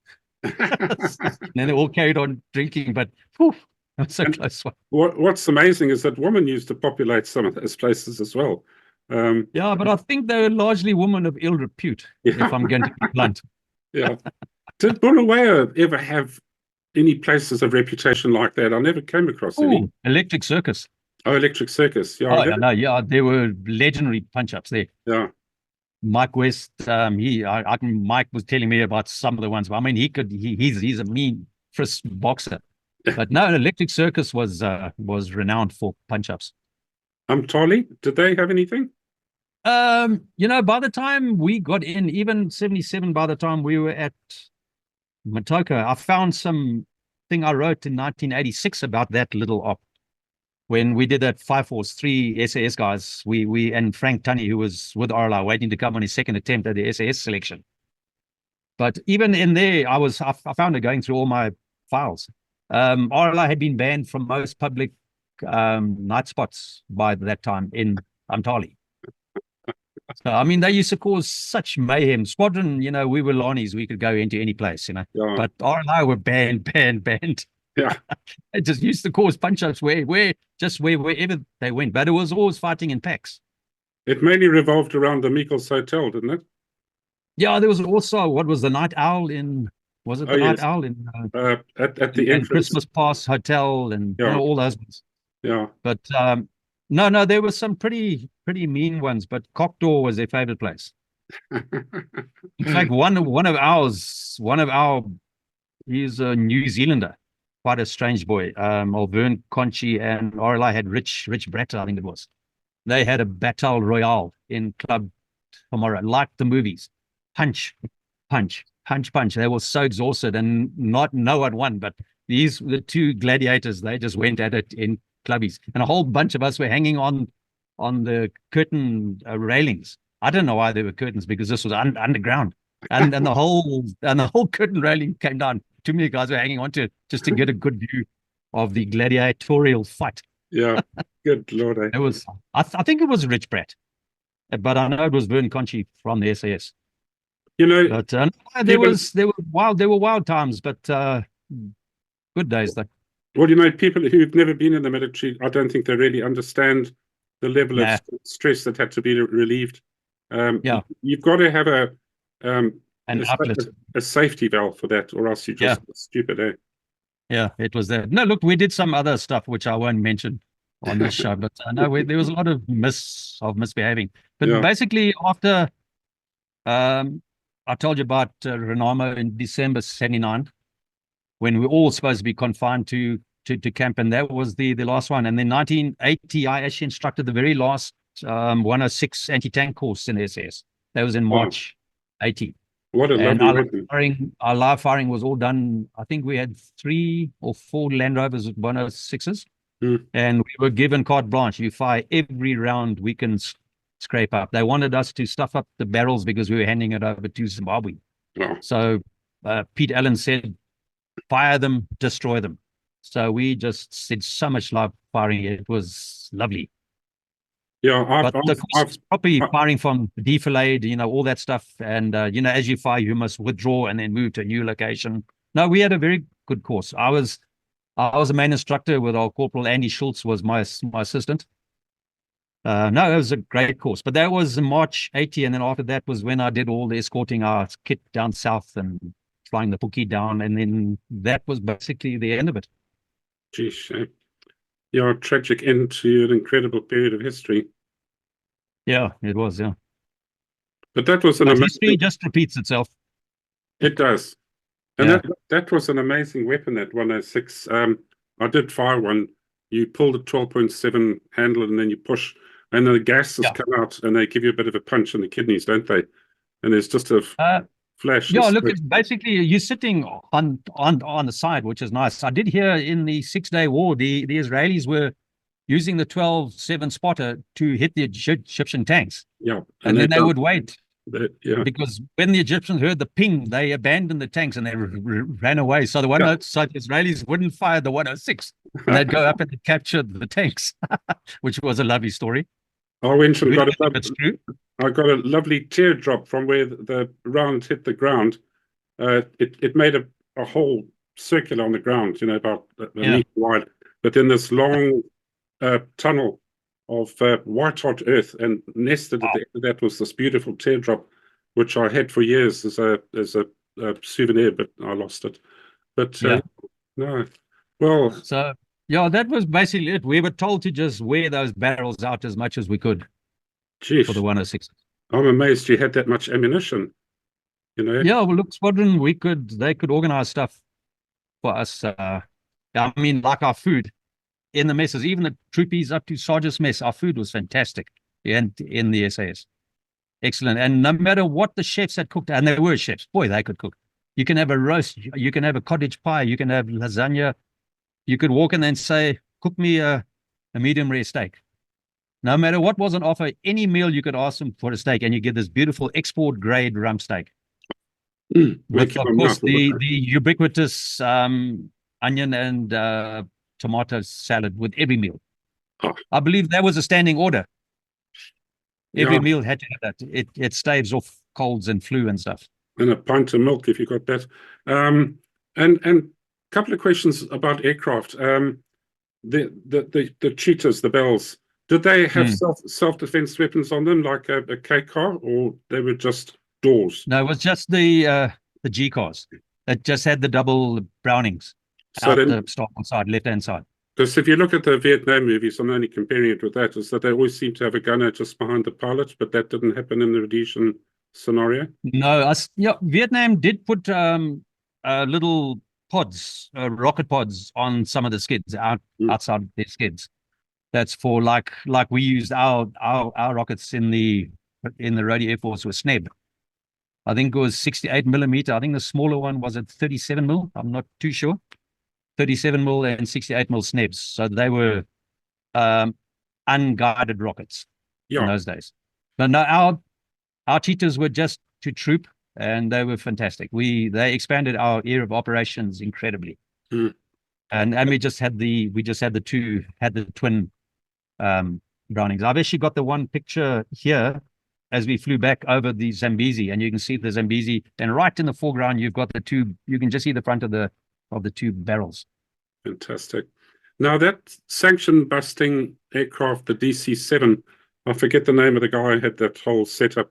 And then they all carried on drinking, but whew, that was so close one. What's amazing is that women used to populate some of those places as well. Yeah, but I think they were largely women of ill repute, if I'm going to be blunt. Yeah. Did Bulawayo ever have any places of reputation like that? I never came across any. Electric Circus. Oh, Electric Circus. Yeah. There were legendary punch-ups there. Yeah. Mike West, Mike was telling me about some of the ones. I mean, he's a mean first boxer. But no, Electric Circus was renowned for punch-ups. Tali, did they have anything? By the time we got in, even 77, by the time we were at Motoko, I found some thing I wrote in 1986 about that little op. When we did that 5 Force 3 SAS guys, we and Frank Tunney, who was with RLI, waiting to come on his second attempt at the SAS selection. But even in there, I found it going through all my files. RLI had been banned from most public night spots by that time in Umtali. So, I mean, they used to cause such mayhem. Squadron, we were Lonnies. We could go into any place, Yeah. But RLI were banned. Yeah. It just used to cause punch-ups wherever they went. But it was always fighting in packs. It mainly revolved around the Meikles Hotel, didn't it? Yeah, there was also, what was the Night Owl in... Was it the Night Owl in... at the entrance. Christmas Pass Hotel and all those ones. Yeah. But... No, there were some pretty mean ones, but Cock Door was their favorite place. In fact, one of our, he's a New Zealander, quite a strange boy. Vern Conchi and RLI had Rich Bratter, I think it was. They had a battle royale in Club tomorrow, like the movies. Punch. They were so exhausted, and no one won, but the 2 gladiators, they just went at it in clubbies, and a whole bunch of us were hanging on the curtain railings. I don't know why there were curtains, because this was underground, and the whole curtain railing came down. Too many guys were hanging on to it just to get a good view of the gladiatorial fight. Yeah, good Lord. It was, I think it was Rich Bratt, but I know it was Vern Conchi from the SAS. But there were wild times, but good days though. Well, people who've never been in the military, I don't think they really understand the level of stress that had to be relieved. Yeah. You've got to have An outlet. a safety valve for that, or else you're just stupid, eh? Yeah, it was there. No, look, we did some other stuff which I won't mention on this show, but I know there was a lot of misbehaving. But basically, after I told you about Renamo in December '79, when we were all supposed to be confined to camp, and that was the last one. And then 1980, I actually instructed the very last 106 anti-tank course in SAS. That was in March '80. What a and lovely our live firing was all done. I think we had 3 or 4 Land Rovers with 106s, and we were given carte blanche. You fire every round we can scrape up. They wanted us to stuff up the barrels because we were handing it over to Zimbabwe. Wow. So Pete Allen said, fire them, destroy them. So we just did so much live firing. It was lovely. Yeah, I've properly firing from defilade, all that stuff. And, as you fire, you must withdraw and then move to a new location. No, we had a very good course. I was a main instructor with our Corporal Andy Schultz was my assistant. No, it was a great course. But that was in March '80. And then after that was when I did all the escorting our kit down south and flying the Pookie down. And then that was basically the end of it. Geez, a tragic end to an incredible period of history. Yeah, it was, yeah. But that was an amazing... history just repeats itself. It does. And that was an amazing weapon, that 106. I did fire one. You pull the 12.7 handle and then you push, and then the gases come out and they give you a bit of a punch in the kidneys, don't they? And there's just a flash. Yeah, look, it's basically you're sitting on the side, which is nice. I did hear in the 6-day war, the Israelis were using the 12.7 spotter to hit the Egyptian tanks. Yeah. And then they would wait. Because when the Egyptians heard the ping, they abandoned the tanks and they ran away. So the Israelis wouldn't fire the 106. And they'd go up and capture the tanks, which was a lovely story. I went and I got a lovely teardrop from where the round hit the ground. It made a whole circular on the ground, about a meter wide. But then this long tunnel of white hot earth, and nested at the end of that was this beautiful teardrop, which I had for years as a souvenir, but I lost it. But no, well, so that was basically it. We were told to just wear those barrels out as much as we could for the 106. I'm amazed you had that much ammunition. Yeah, well, look, squadron, they could organize stuff for us. I mean, like our food in the messes, even the troopies up to sergeant's mess, our food was fantastic in the SAS. Excellent. And no matter what the chefs had cooked, and they were chefs, boy, they could cook. You can have a roast, you can have a cottage pie, you can have lasagna. You could walk in and say, cook me a medium rare steak. No matter what was on offer, any meal you could ask them for a steak, and you get this beautiful export grade rump steak. With, of course, the ubiquitous onion and tomato salad with every meal. I believe that was a standing order. Every meal had to have that. It staves off colds and flu and stuff. And a pint of milk if you got that. And a couple of questions about aircraft. The cheetahs, the bells, did they have self-defense weapons on them, like a K car, or they were just doors? No, it was just the G cars. It just had the double Brownings out the starboard side, left-hand side. Because if you look at the Vietnam movies, I'm only comparing it with that, is that they always seem to have a gunner just behind the pilot, but that didn't happen in the Rhodesian scenario. No, Vietnam did put little pods, rocket pods on some of the skids outside their skids. That's for like we used our rockets in the Rhodey Air Force with SNEB. I think it was 68 millimeter. I think the smaller one was at 37 mil. I'm not too sure. 37 mil and 68 mil SNEBs. So they were unguided rockets in those days. But no, our cheetahs were just to troop, and they were fantastic. They expanded our area of operations incredibly. And we just had the twin Brownings. I've actually got the one picture here as we flew back over the Zambezi, and you can see the Zambezi, and right in the foreground you've got the two. You can just see the front of the two barrels. Fantastic. Now that sanction busting aircraft, the DC-7, I forget the name of the guy who had that whole setup.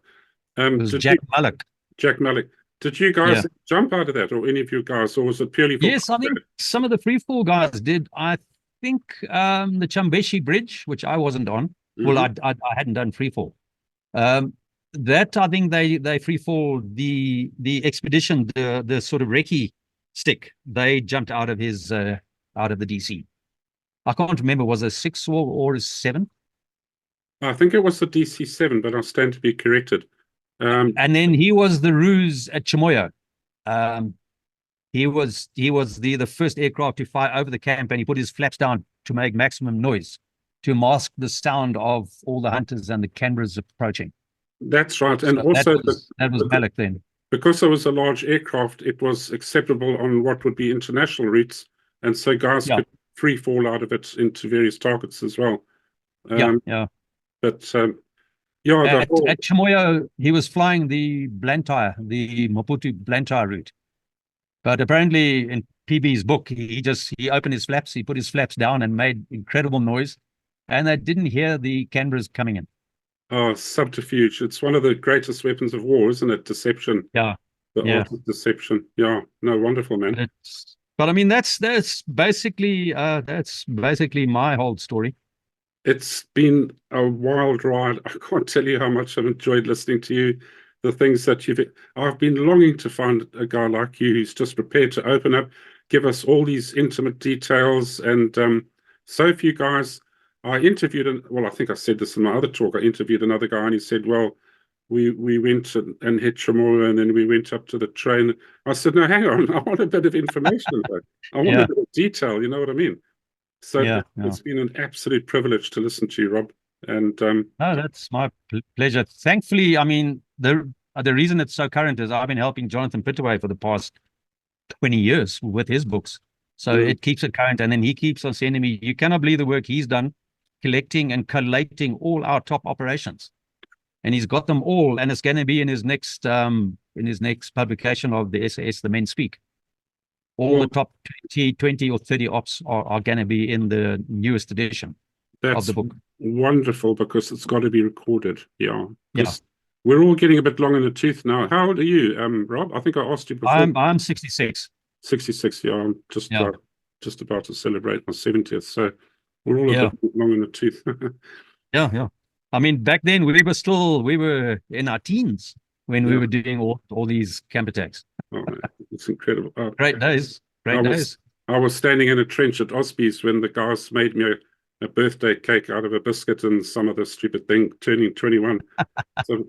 It was Did Jack you, Mullock. Jack Malik, did you guys Yeah. jump out of that, or any of you guys, or was it purely for Yes, I think some of the free fall guys did. I think the Chambeshi Bridge, which I wasn't on. Well, I hadn't done free fall. That I think they free fall the expedition, the sort of recce stick. They jumped out of his out of the DC. I can't remember, was it 6 or 7? I think it was the DC-7, but I'll stand to be corrected. And then he was the ruse at Chimoio. He was the first aircraft to fly over the camp, and he put his flaps down to make maximum noise, to mask the sound of all the hunters and the Canberras approaching. That's right. And So also that was Malik then. Because it was a large aircraft, it was acceptable on what would be international routes, and so guys could free fall out of it into various targets as well. Yeah. But at Chimoio, he was flying the Blantyre, the Maputo Blantyre route. But apparently in PB's book, he opened his flaps, he put his flaps down and made incredible noise, and they didn't hear the Canberras coming in. Oh, subterfuge. It's one of the greatest weapons of war, isn't it? Deception. Yeah. The art of deception. Yeah. No, wonderful, man. But I mean, that's basically my whole story. It's been a wild ride. I can't tell you how much I've enjoyed listening to you. The things that I've been longing to find a guy like you who's just prepared to open up, give us all these intimate details. And so few guys, I interviewed, well, I think I said this in my other talk, I interviewed another guy and he said, well, we went and hit Chamorro and then we went up to the train. I said, no, hang on, I want a bit of information. I want a bit of detail, you know what I mean? So it's been an absolute privilege to listen to you, Rob. And no, that's my pleasure. Thankfully, I mean, the reason it's so current is I've been helping Jonathan Pittaway for the past 20 years with his books. So it keeps it current, and then he keeps on sending me. You cannot believe the work he's done, collecting and collating all our top operations, and he's got them all, and it's going to be in his next publication of the SAS, The Men Speak. All the top 20 or 30 ops are going to be in the newest edition of the book. Wonderful, because it's got to be recorded. Yeah. We're all getting a bit long in the tooth now. How old are you, Rob? I think I asked you before. I'm 66. 66, yeah. I'm just about to celebrate my 70th, so we're all a bit long in the tooth. Yeah. I mean, back then we were in our teens when we were doing all these camp attacks. Oh, man, it's incredible. Great days. I was standing in a trench at Osby's when the guys made me a birthday cake out of a biscuit and some other stupid thing, turning 21. So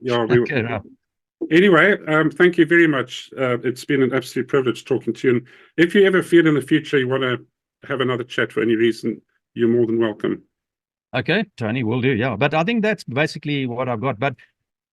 anyway, thank you very much. It's been an absolute privilege talking to you. And if you ever feel in the future you want to have another chat for any reason, you're more than welcome. Okay, Tony, will do. Yeah, but I think that's basically what I've got. But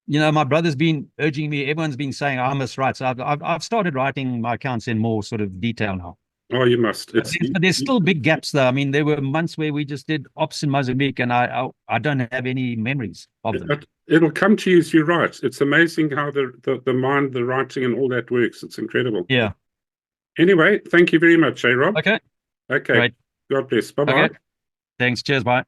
you know, my brother's been urging me. Everyone's been saying I must write. So I've started writing my accounts in more sort of detail now. Oh, you must. There's still big gaps though. I mean, there were months where we just did ops in Mozambique, and I don't have any memories of them. It'll come to you as you write. It's amazing how the mind, the writing, and all that works. It's incredible. Yeah. Anyway, thank you very much, Rob. Okay. Great. God bless. Bye-bye. Okay. Thanks. Cheers. Bye.